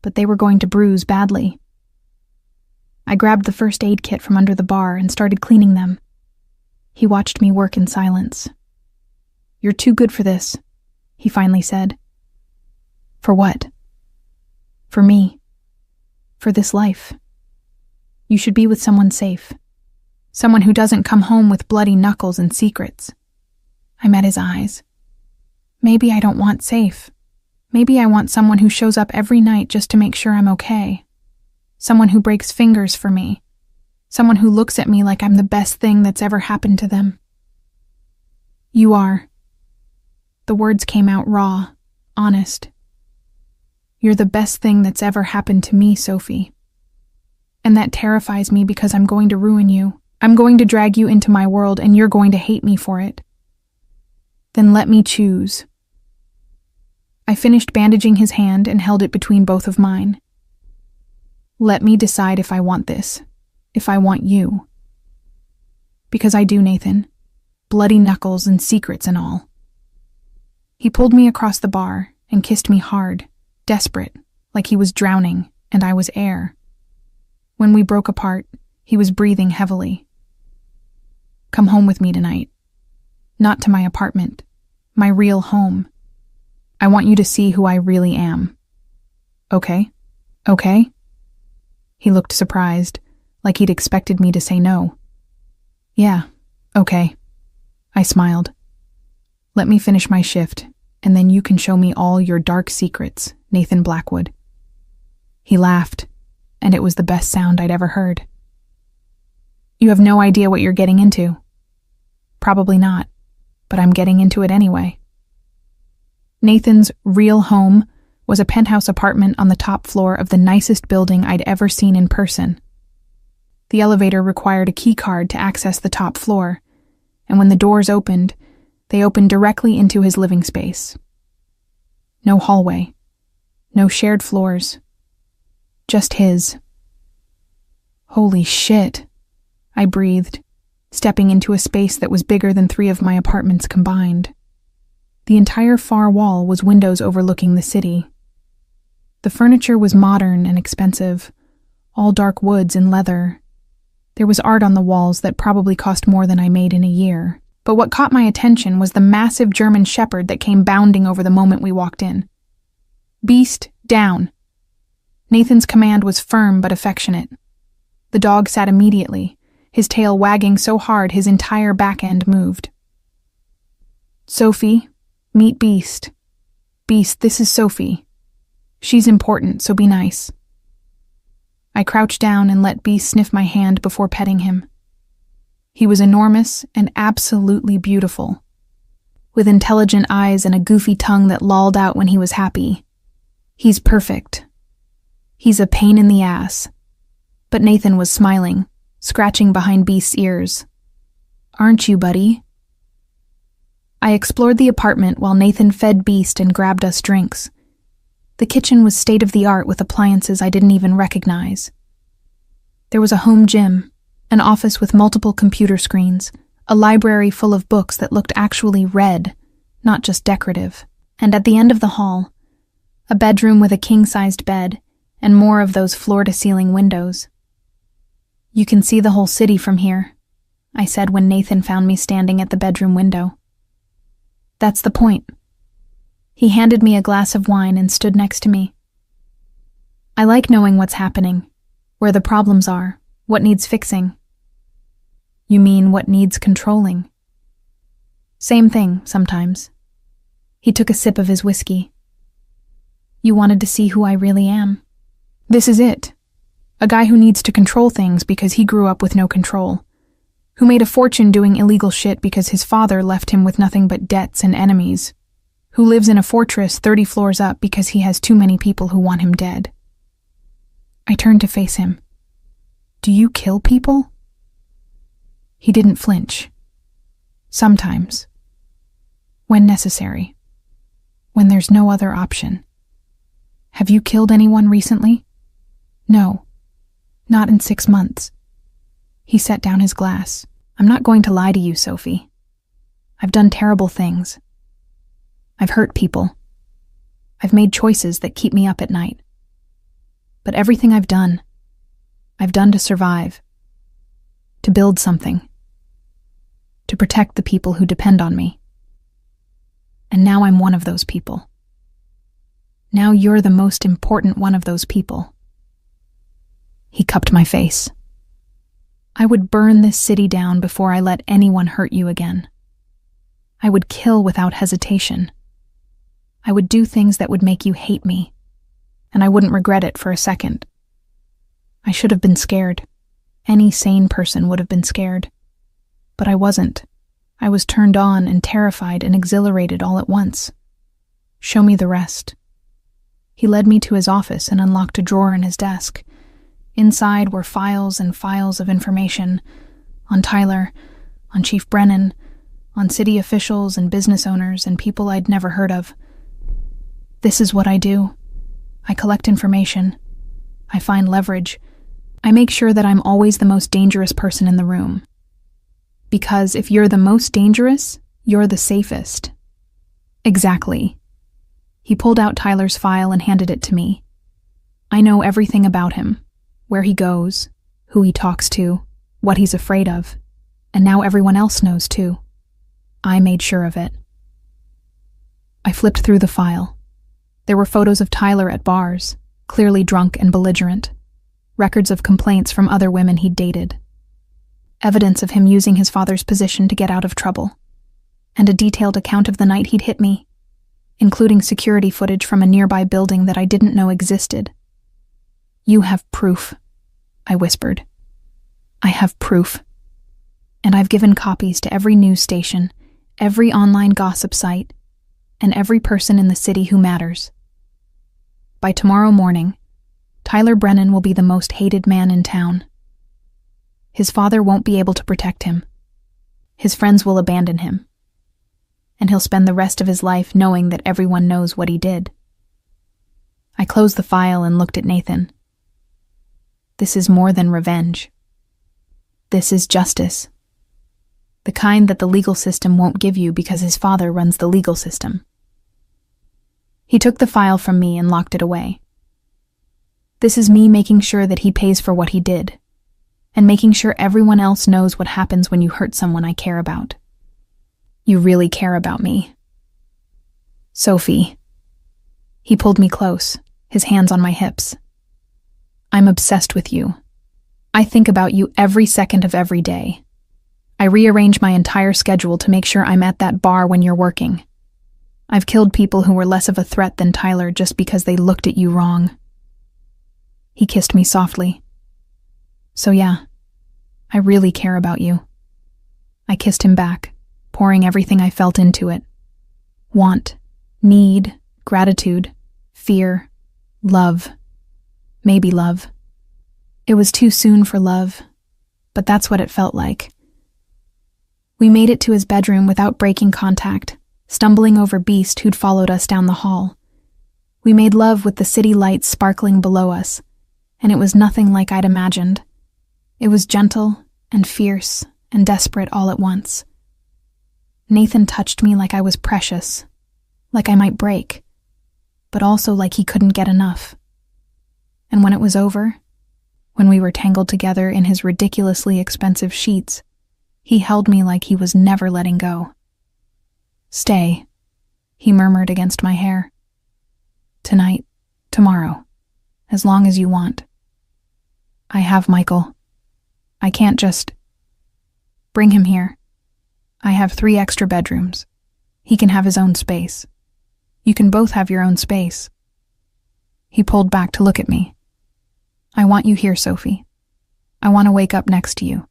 but they were going to bruise badly. I grabbed the first aid kit from under the bar and started cleaning them. He watched me work in silence. "You're too good for this," he finally said. "For what?" "For me. For this life. You should be with someone safe. Someone who doesn't come home with bloody knuckles and secrets." I met his eyes. "Maybe I don't want safe. Maybe I want someone who shows up every night just to make sure I'm okay. Someone who breaks fingers for me. Someone who looks at me like I'm the best thing that's ever happened to them." "You are." The words came out raw, honest. "You're the best thing that's ever happened to me, Sophie. And that terrifies me because I'm going to ruin you. I'm going to drag you into my world and you're going to hate me for it. Then let me choose." I finished bandaging his hand and held it between both of mine. "Let me decide if I want this, if I want you. Because I do, Nathan. Bloody knuckles and secrets and all." He pulled me across the bar and kissed me hard, desperate, like he was drowning and I was air. When we broke apart, he was breathing heavily. "Come home with me tonight. Not to my apartment, my real home. I want you to see who I really am." "Okay? Okay?" He looked surprised, like he'd expected me to say no. "Yeah, okay." I smiled. "Let me finish my shift, and then you can show me all your dark secrets, Nathan Blackwood." He laughed, and it was the best sound I'd ever heard. "You have no idea what you're getting into." "Probably not, but I'm getting into it anyway." Nathan's real home was a penthouse apartment on the top floor of the nicest building I'd ever seen in person. The elevator required a key card to access the top floor, and when the doors opened, they opened directly into his living space. No hallway, no shared floors, just his. "Holy shit," I breathed, stepping into a space that was bigger than 3 of my apartments combined. The entire far wall was windows overlooking the city. The furniture was modern and expensive, all dark woods and leather. There was art on the walls that probably cost more than I made in a year. But what caught my attention was the massive German shepherd that came bounding over the moment we walked in. "Beast, down." Nathan's command was firm but affectionate. The dog sat immediately, his tail wagging so hard his entire back end moved. "Sophie, meet Beast." Beast, this is Sophie. She's important, so be nice. I crouched down and let Beast sniff my hand before petting him. He was enormous and absolutely beautiful, with intelligent eyes and a goofy tongue that lolled out when he was happy. He's perfect. He's a pain in the ass. But Nathan was smiling, scratching behind Beast's ears. Aren't you, buddy? I explored the apartment while Nathan fed Beast and grabbed us drinks. The kitchen was state-of-the-art with appliances I didn't even recognize. There was a home gym, an office with multiple computer screens, a library full of books that looked actually read, not just decorative, and at the end of the hall, a bedroom with a king-sized bed and more of those floor-to-ceiling windows. You can see the whole city from here, I said when Nathan found me standing at the bedroom window. That's the point. He handed me a glass of wine and stood next to me. I like knowing what's happening, where the problems are, what needs fixing. You mean what needs controlling? Same thing, sometimes. He took a sip of his whiskey. You wanted to see who I really am. This is it. A guy who needs to control things because he grew up with no control. Who made a fortune doing illegal shit because his father left him with nothing but debts and enemies. Who lives in a fortress 30 floors up because he has too many people who want him dead. I turned to face him. Do you kill people? He didn't flinch. Sometimes. When necessary. When there's no other option. Have you killed anyone recently? No. Not in 6 months. He set down his glass. I'm not going to lie to you, Sophie. I've done terrible things. I've hurt people. I've made choices that keep me up at night. But everything I've done to survive. To build something. To protect the people who depend on me. And now I'm one of those people. Now you're the most important one of those people. He cupped my face. I would burn this city down before I let anyone hurt you again. I would kill without hesitation. I would do things that would make you hate me, and I wouldn't regret it for a second. I should have been scared. Any sane person would have been scared. But I wasn't. I was turned on and terrified and exhilarated all at once. Show me the rest. He led me to his office and unlocked a drawer in his desk. Inside were files and files of information on Tyler, on Chief Brennan, on city officials and business owners and people I'd never heard of. This is what I do. I collect information. I find leverage. I make sure that I'm always the most dangerous person in the room. Because if you're the most dangerous, you're the safest. Exactly. He pulled out Tyler's file and handed it to me. I know everything about him. Where he goes, who he talks to, what he's afraid of, and now everyone else knows too. I made sure of it. I flipped through the file. There were photos of Tyler at bars, clearly drunk and belligerent, records of complaints from other women he'd dated, evidence of him using his father's position to get out of trouble, and a detailed account of the night he'd hit me, including security footage from a nearby building that I didn't know existed. You have proof, I whispered. I have proof. And I've given copies to every news station, every online gossip site, and every person in the city who matters. By tomorrow morning, Tyler Brennan will be the most hated man in town. His father won't be able to protect him. His friends will abandon him. And he'll spend the rest of his life knowing that everyone knows what he did. I closed the file and looked at Nathan. This is more than revenge. This is justice. The kind that the legal system won't give you because his father runs the legal system. He took the file from me and locked it away. This is me making sure that he pays for what he did, and making sure everyone else knows what happens when you hurt someone I care about. You really care about me. Sophie. He pulled me close, his hands on my hips. I'm obsessed with you. I think about you every second of every day. I rearrange my entire schedule to make sure I'm at that bar when you're working. I've killed people who were less of a threat than Tyler just because they looked at you wrong. He kissed me softly. So yeah, I really care about you. I kissed him back, pouring everything I felt into it. Want, need, gratitude, fear, love. Maybe love. It was too soon for love, but that's what it felt like. We made it to his bedroom without breaking contact, stumbling over Beast who'd followed us down the hall. We made love with the city lights sparkling below us, and it was nothing like I'd imagined. It was gentle and fierce and desperate all at once. Nathan touched me like I was precious, like I might break, but also like he couldn't get enough. And when it was over, when we were tangled together in his ridiculously expensive sheets, he held me like he was never letting go. Stay, he murmured against my hair. Tonight, tomorrow, as long as you want. I have Michael. I can't just... Bring him here. I have 3 extra bedrooms. He can have his own space. You can both have your own space. He pulled back to look at me. I want you here, Sophie. I want to wake up next to you.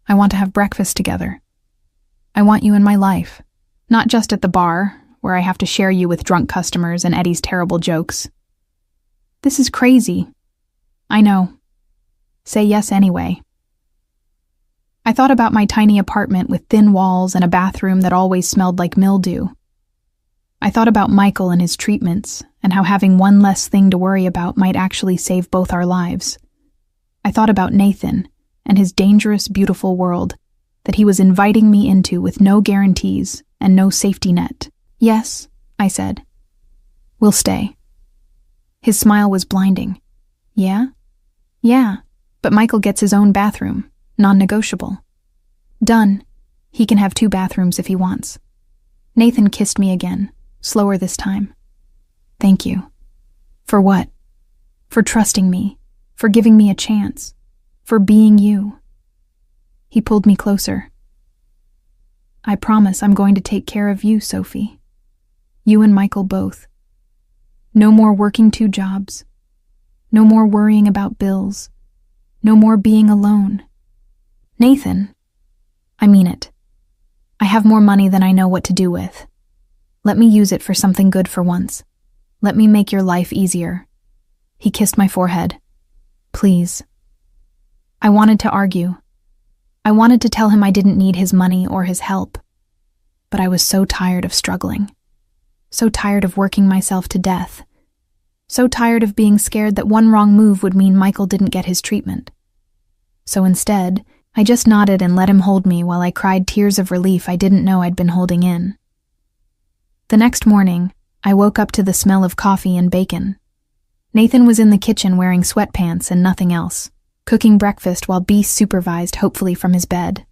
I want to have breakfast together. I want you in my life, not just at the bar, where I have to share you with drunk customers and Eddie's terrible jokes. This is crazy. I know. Say yes anyway. I thought about my tiny apartment with thin walls and a bathroom that always smelled like mildew. I thought about Michael and his treatments, and how having one less thing to worry about might actually save both our lives. I thought about Nathan and his dangerous, beautiful world that he was inviting me into with no guarantees and no safety net. Yes, I said. We'll stay. His smile was blinding. Yeah? Yeah, but Michael gets his own bathroom, non-negotiable. Done. He can have 2 bathrooms if he wants. Nathan kissed me again, slower this time. Thank you. For what? For trusting me, for giving me a chance, for being you. He pulled me closer. I promise I'm going to take care of you, Sophie. You and Michael both. No more working 2 jobs. No more worrying about bills. No more being alone. Nathan, I mean it. I have more money than I know what to do with. Let me use it for something good for once. Let me make your life easier. He kissed my forehead. Please. I wanted to argue. I wanted to tell him I didn't need his money or his help. But I was so tired of struggling. So tired of working myself to death. So tired of being scared that one wrong move would mean Michael didn't get his treatment. So instead, I just nodded and let him hold me while I cried tears of relief I didn't know I'd been holding in. The next morning, I woke up to the smell of coffee and bacon. Nathan was in the kitchen wearing sweatpants and nothing else, cooking breakfast while Beast supervised hopefully from his bed.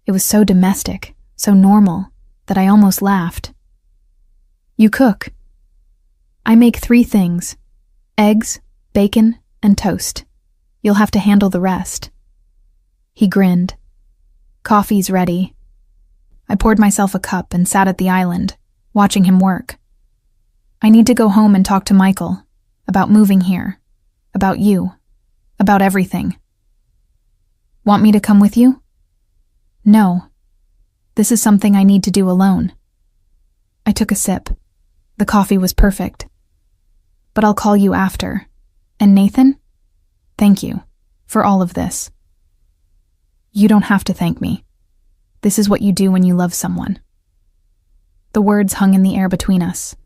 It was so domestic, so normal, that I almost laughed. You cook. I make 3 things: eggs, bacon, and toast. You'll have to handle the rest. He grinned. Coffee's ready. I poured myself a cup and sat at the island, watching him work. I need to go home and talk to Michael, about moving here, about you, about everything. Want me to come with you? No. This is something I need to do alone. I took a sip. The coffee was perfect. But I'll call you after. And Nathan? Thank you for all of this. You don't have to thank me. This is what you do when you love someone. The words hung in the air between us.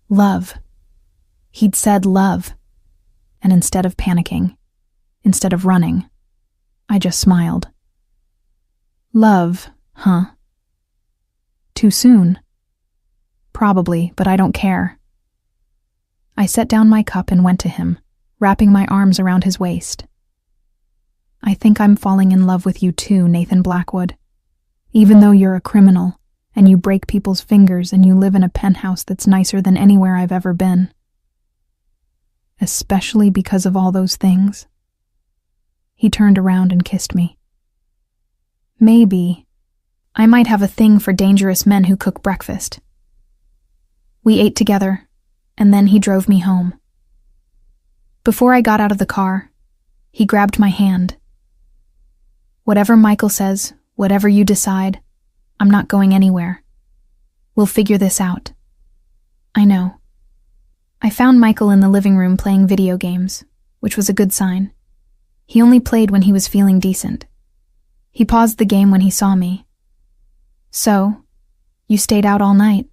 Love. He'd said love. And instead of panicking, instead of running, I just smiled. Love, huh? Too soon? Probably, but I don't care. I set down my cup and went to him, wrapping my arms around his waist. I think I'm falling in love with you too, Nathan Blackwood. Even though you're a criminal, and you break people's fingers and you live in a penthouse that's nicer than anywhere I've ever been. Especially because of all those things. He turned around and kissed me. Maybe I might have a thing for dangerous men who cook breakfast, We ate together, and then he drove me home. Before I got out of the car, he grabbed my hand. Whatever Michael says, whatever you decide, I'm not going anywhere. We'll figure this out. I know. I found Michael in the living room playing video games, which was a good sign. He only played when he was feeling decent. He paused the game when he saw me. So, you stayed out all night?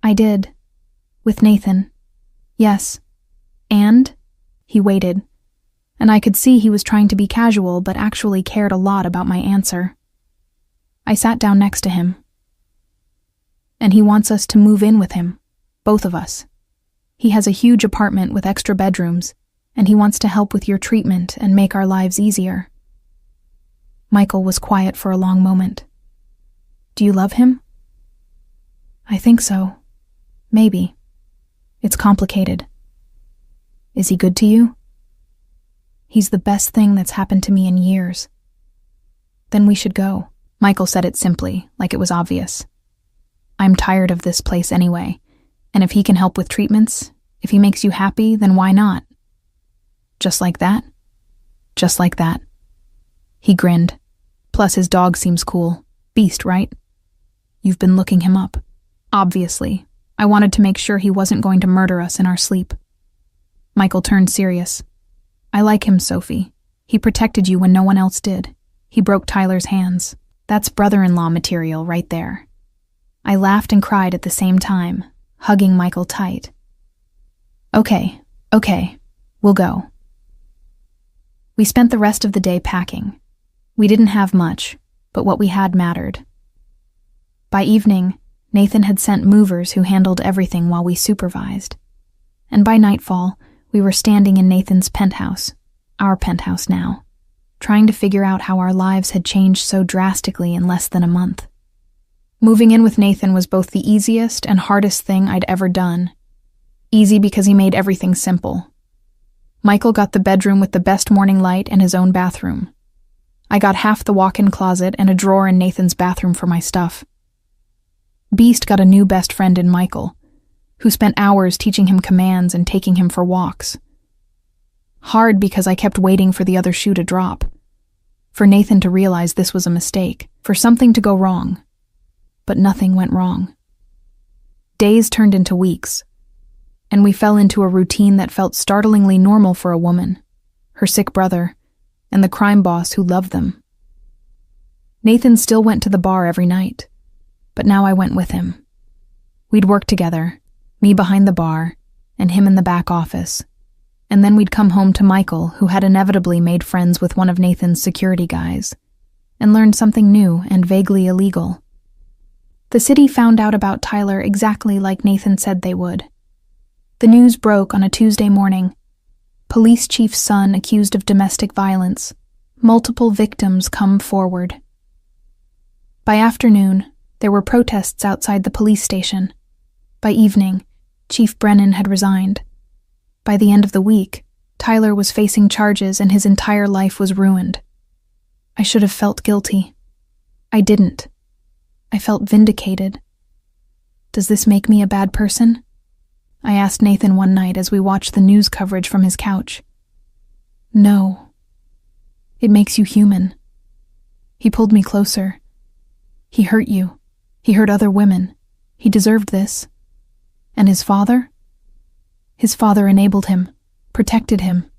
I did. With Nathan. Yes. And? He waited, and I could see he was trying to be casual but actually cared a lot about my answer. I sat down next to him. And he wants us to move in with him, both of us. He has a huge apartment with extra bedrooms, and he wants to help with your treatment and make our lives easier. Michael was quiet for a long moment. Do you love him? I think so. Maybe. It's complicated. Is he good to you? He's the best thing that's happened to me in years. Then we should go. Michael said it simply, like it was obvious. I'm tired of this place anyway, and if he can help with treatments, if he makes you happy, then why not? Just like that? Just like that. He grinned. Plus his dog seems cool. Beast, right? You've been looking him up. Obviously. I wanted to make sure he wasn't going to murder us in our sleep. Michael turned serious. I like him, Sophie. He protected you when no one else did. He broke Tyler's hands. That's brother-in-law material right there. I laughed and cried at the same time, hugging Michael tight. Okay, we'll go. We spent the rest of the day packing. We didn't have much, but what we had mattered. By evening, Nathan had sent movers who handled everything while we supervised. And by nightfall, we were standing in Nathan's penthouse, our penthouse now, trying to figure out how our lives had changed so drastically in less than a month. Moving in with Nathan was both the easiest and hardest thing I'd ever done. Easy because he made everything simple. Michael got the bedroom with the best morning light and his own bathroom. I got half the walk-in closet and a drawer in Nathan's bathroom for my stuff. Beast got a new best friend in Michael, who spent hours teaching him commands and taking him for walks. Hard because I kept waiting for the other shoe to drop, for Nathan to realize this was a mistake, for something to go wrong. But nothing went wrong. Days turned into weeks, and we fell into a routine that felt startlingly normal for a woman, her sick brother, and the crime boss who loved them. Nathan still went to the bar every night, but now I went with him. We'd work together, me behind the bar, and him in the back office, and then we'd come home to Michael, who had inevitably made friends with one of Nathan's security guys, and learned something new and vaguely illegal. The city found out about Tyler exactly like Nathan said they would. The news broke on a Tuesday morning. Police chief's son accused of domestic violence. Multiple victims come forward. By afternoon, there were protests outside the police station. By evening, Chief Brennan had resigned. By the end of the week, Tyler was facing charges and his entire life was ruined. I should have felt guilty. I didn't. I felt vindicated. Does this make me a bad person? I asked Nathan one night as we watched the news coverage from his couch. No. It makes you human. He pulled me closer. He hurt you. He hurt other women. He deserved this. And his father? His father enabled him, protected him,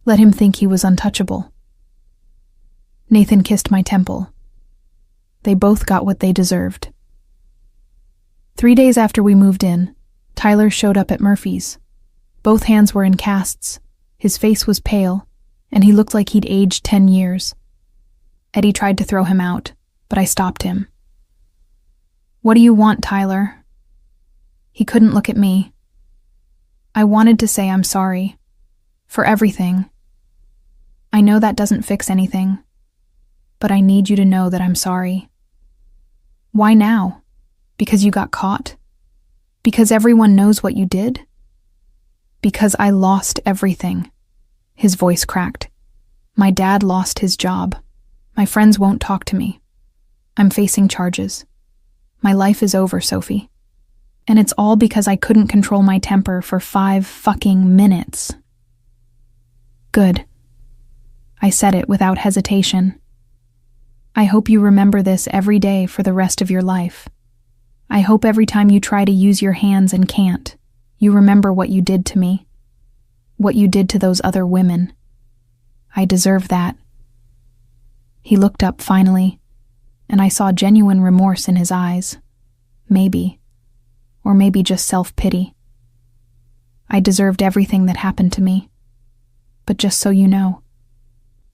let him think he was untouchable. Nathan kissed my temple. They both got what they deserved. 3 days after we moved in, Tyler showed up at Murphy's. Both hands were in casts, his face was pale, and he looked like he'd aged 10 years. Eddie tried to throw him out, but I stopped him. What do you want, Tyler? He couldn't look at me. I wanted to say I'm sorry. For everything. I know that doesn't fix anything, but I need you to know that I'm sorry. Why now? Because you got caught? Because everyone knows what you did? Because I lost everything. His voice cracked. My dad lost his job. My friends won't talk to me. I'm facing charges. My life is over, Sophie. And it's all because I couldn't control my temper for 5 fucking minutes. Good. I said it without hesitation. I hope you remember this every day for the rest of your life. I hope every time you try to use your hands and can't, you remember what you did to me. What you did to those other women. I deserve that. He looked up finally, and I saw genuine remorse in his eyes. Maybe. Or maybe just self-pity. I deserved everything that happened to me. But just so you know,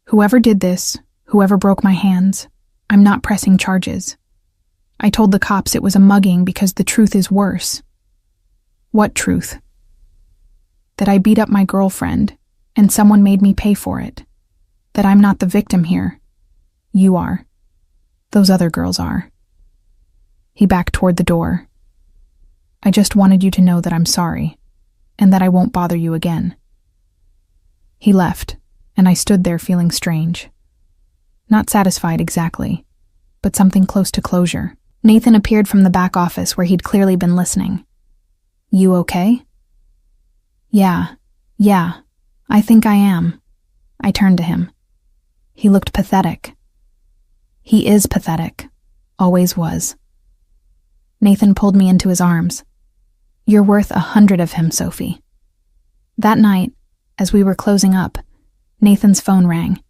whoever did this, whoever broke my hands, I'm not pressing charges. I told the cops it was a mugging because the truth is worse. What truth? That I beat up my girlfriend, and someone made me pay for it. That I'm not the victim here. You are. Those other girls are. He backed toward the door. I just wanted you to know that I'm sorry, and that I won't bother you again. He left, and I stood there feeling strange. Not satisfied exactly, but something close to closure. Nathan appeared from the back office where he'd clearly been listening. You okay? Yeah, I think I am. I turned to him. He looked pathetic. He is pathetic. Always was. Nathan pulled me into his arms. You're worth 100 of him, Sophie. That night, as we were closing up, Nathan's phone rang.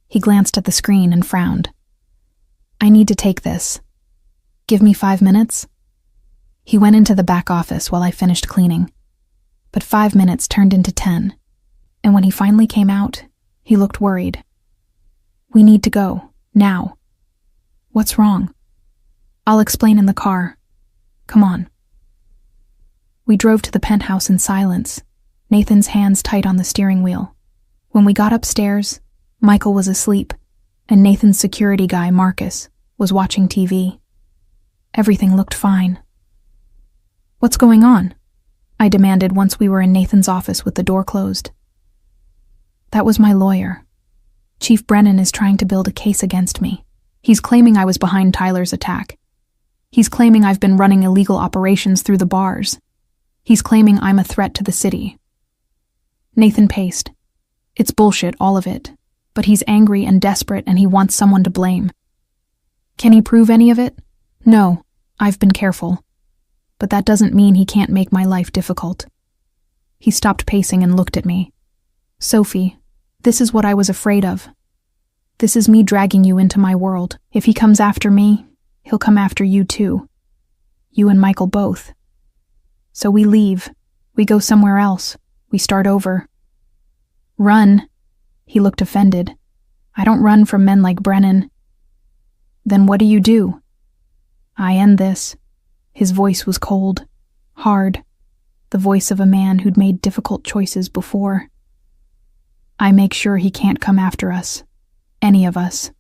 He glanced at the screen and frowned. I need to take this. Give me 5 minutes? He went into the back office while I finished cleaning. But 5 minutes turned into 10. And when he finally came out, he looked worried. We need to go, now. What's wrong? I'll explain in the car. Come on. We drove to the penthouse in silence, Nathan's hands tight on the steering wheel. When we got upstairs, Michael was asleep, and Nathan's security guy, Marcus, was watching TV. Everything looked fine. What's going on? I demanded once we were in Nathan's office with the door closed. That was my lawyer. Chief Brennan is trying to build a case against me. He's claiming I was behind Tyler's attack. He's claiming I've been running illegal operations through the bars. He's claiming I'm a threat to the city. Nathan paced. It's bullshit, all of it. But he's angry and desperate and he wants someone to blame. Can he prove any of it? No, I've been careful. But that doesn't mean he can't make my life difficult. He stopped pacing and looked at me. Sophie, this is what I was afraid of. This is me dragging you into my world. If he comes after me, he'll come after you too. You and Michael both. So we leave. We go somewhere else. We start over. Run. He looked offended. I don't run from men like Brennan. Then what do? I end this. His voice was cold, hard, the voice of a man who'd made difficult choices before. I make sure he can't come after us. Any of us.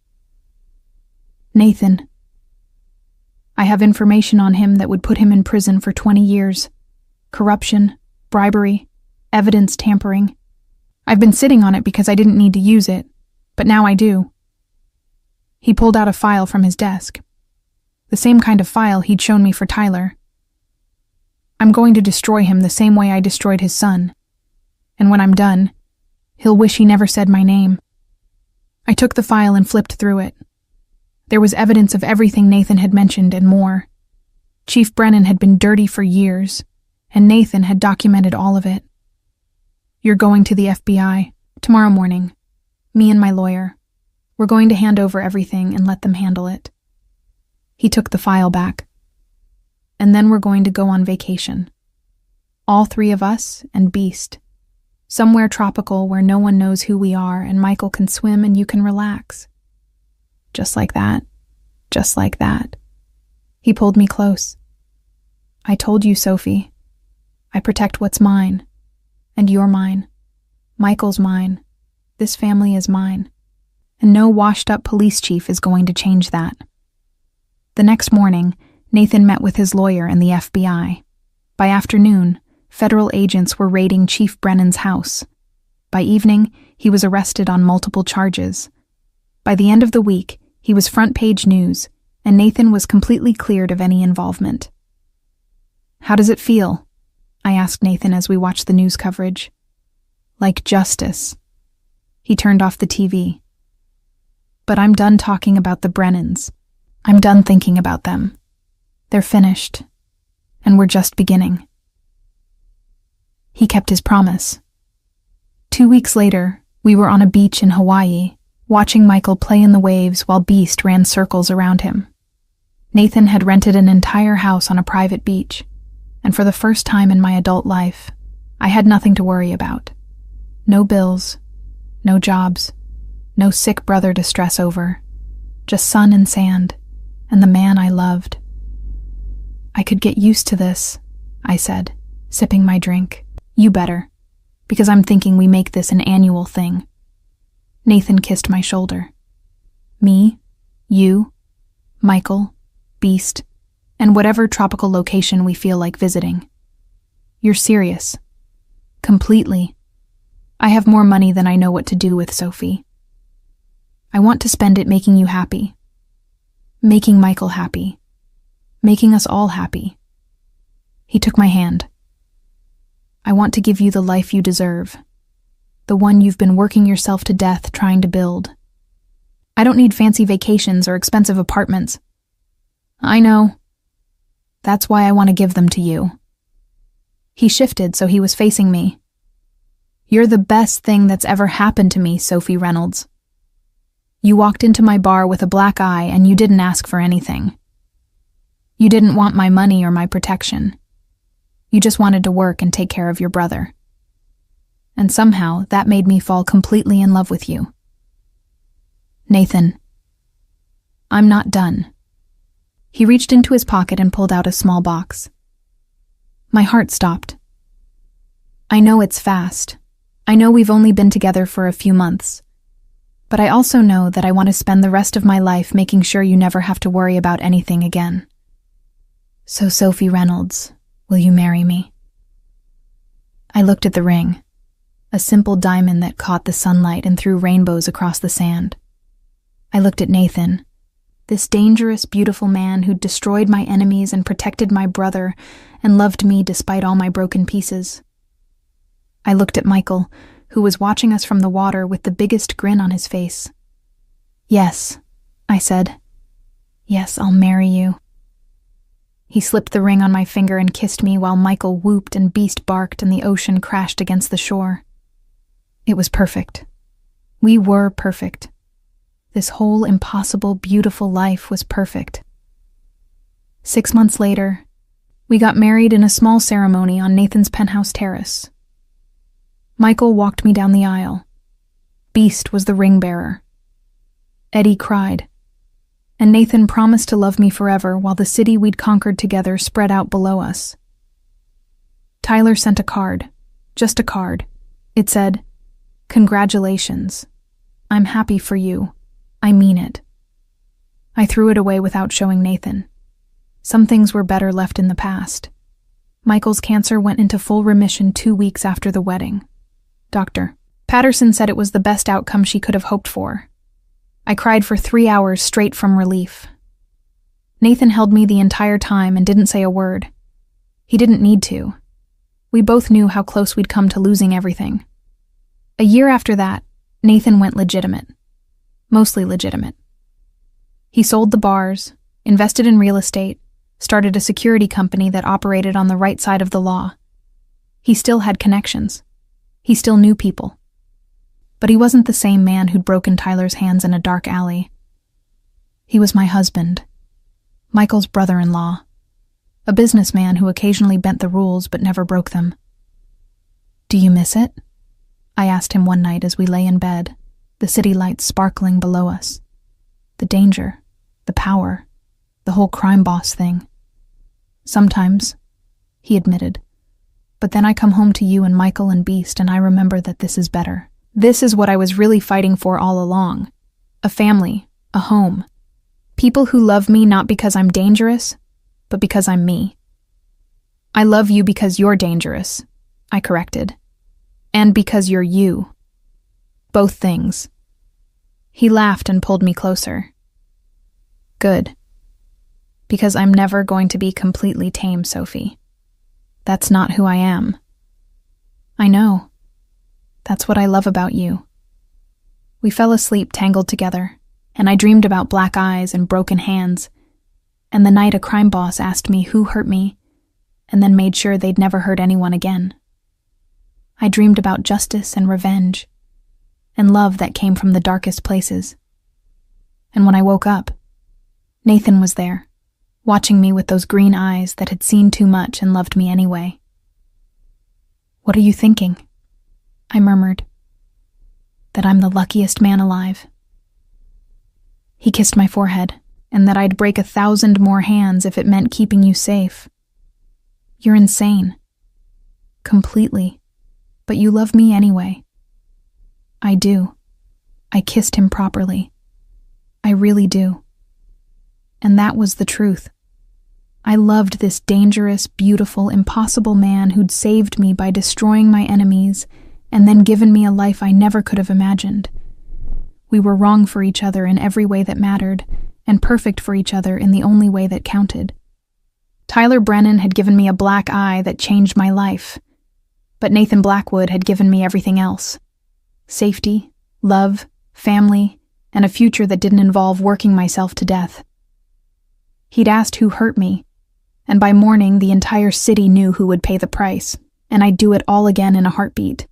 Nathan. I have information on him that would put him in prison for 20 years. Corruption, bribery, evidence tampering. I've been sitting on it because I didn't need to use it, but now I do. He pulled out a file from his desk. The same kind of file he'd shown me for Tyler. I'm going to destroy him the same way I destroyed his son. And when I'm done, he'll wish he never said my name. I took the file and flipped through it. There was evidence of everything Nathan had mentioned and more. Chief Brennan had been dirty for years, and Nathan had documented all of it. You're going to the FBI tomorrow morning. Me and my lawyer. We're going to hand over everything and let them handle it. He took the file back. And then we're going to go on vacation. All 3 of us and Beast. Somewhere tropical where no one knows who we are and Michael can swim and you can relax. Just like that. Just like that. He pulled me close. I told you, Sophie. I protect what's mine. And you're mine. Michael's mine. This family is mine. And no washed-up police chief is going to change that. The next morning, Nathan met with his lawyer and the FBI. By afternoon, federal agents were raiding Chief Brennan's house. By evening, he was arrested on multiple charges. By the end of the week, he was front-page news, and Nathan was completely cleared of any involvement. How does it feel? I asked Nathan as we watched the news coverage. Like justice. He turned off the TV. But I'm done talking about the Brennans. I'm done thinking about them. They're finished. And we're just beginning. He kept his promise. 2 weeks later, we were on a beach in Hawaii, watching Michael play in the waves while Beast ran circles around him. Nathan had rented an entire house on a private beach, and for the first time in my adult life, I had nothing to worry about. No bills, no jobs, no sick brother to stress over, just sun and sand, and the man I loved. I could get used to this, I said, sipping my drink. You better, because I'm thinking we make this an annual thing. Nathan kissed my shoulder. Me, you, Michael, Beast, and whatever tropical location we feel like visiting. You're serious. Completely. I have more money than I know what to do with, Sophie. I want to spend it making you happy. Making Michael happy. Making us all happy. He took my hand. I want to give you the life you deserve. The one you've been working yourself to death trying to build. I don't need fancy vacations or expensive apartments. I know. That's why I want to give them to you. He shifted so he was facing me. You're the best thing that's ever happened to me, Sophie Reynolds. You walked into my bar with a black eye and you didn't ask for anything. You didn't want my money or my protection. You just wanted to work and take care of your brother. And somehow that made me fall completely in love with you. Nathan, I'm not done. He reached into his pocket and pulled out a small box. My heart stopped. I know it's fast. I know we've only been together for a few months. But I also know that I want to spend the rest of my life making sure you never have to worry about anything again. So, Sophie Reynolds, will you marry me? I looked at the ring, a simple diamond that caught the sunlight and threw rainbows across the sand. I looked at Nathan, this dangerous, beautiful man who'd destroyed my enemies and protected my brother and loved me despite all my broken pieces. I looked at Michael, who was watching us from the water with the biggest grin on his face. Yes, I said. Yes, I'll marry you. He slipped the ring on my finger and kissed me while Michael whooped and Beast barked and the ocean crashed against the shore. It was perfect. We were perfect. This whole impossible, beautiful life was perfect. 6 months later, we got married in a small ceremony on Nathan's penthouse terrace. Michael walked me down the aisle. Beast was the ring bearer. Eddie cried. And Nathan promised to love me forever while the city we'd conquered together spread out below us. Tyler sent a card. Just a card. It said, "Congratulations. I'm happy for you. I mean it." I threw it away without showing Nathan. Some things were better left in the past. Michael's cancer went into full remission 2 weeks after the wedding. Dr. Patterson said it was the best outcome she could have hoped for. I cried for 3 hours straight from relief. Nathan held me the entire time and didn't say a word. He didn't need to. We both knew how close we'd come to losing everything. A year after that, Nathan went legitimate. Mostly legitimate. He sold the bars, invested in real estate, started a security company that operated on the right side of the law. He still had connections. He still knew people. But he wasn't the same man who'd broken Tyler's hands in a dark alley. He was my husband, Michael's brother-in-law, a businessman who occasionally bent the rules but never broke them. "Do you miss it?" I asked him one night as we lay in bed, the city lights sparkling below us. The danger, the power, the whole crime boss thing. "Sometimes," he admitted. "But then I come home to you and Michael and Beast and I remember that this is better. This is what I was really fighting for all along. A family, a home. People who love me not because I'm dangerous, but because I'm me." "I love you because you're dangerous," I corrected. "And because you're you. Both things." He laughed and pulled me closer. "Good. Because I'm never going to be completely tame, Sophie." That's not who I am. I know. That's what I love about you. We fell asleep tangled together, and I dreamed about black eyes and broken hands, and the night a crime boss asked me who hurt me, and then made sure they'd never hurt anyone again. I dreamed about justice and revenge, and love that came from the darkest places. And when I woke up, Nathan was there, watching me with those green eyes that had seen too much and loved me anyway. "What are you thinking?" I murmured. "That I'm the luckiest man alive." He kissed my forehead, and that I'd break 1,000 more hands if it meant keeping you safe. "You're insane." "Completely. But you love me anyway." "I do." I kissed him properly. "I really do." And that was the truth. I loved this dangerous, beautiful, impossible man who'd saved me by destroying my enemies and then given me a life I never could have imagined. We were wrong for each other in every way that mattered, and perfect for each other in the only way that counted. Tyler Brennan had given me a black eye that changed my life, but Nathan Blackwood had given me everything else. Safety, love, family, and a future that didn't involve working myself to death. He'd asked who hurt me, and by morning the entire city knew who would pay the price, and I'd do it all again in a heartbeat.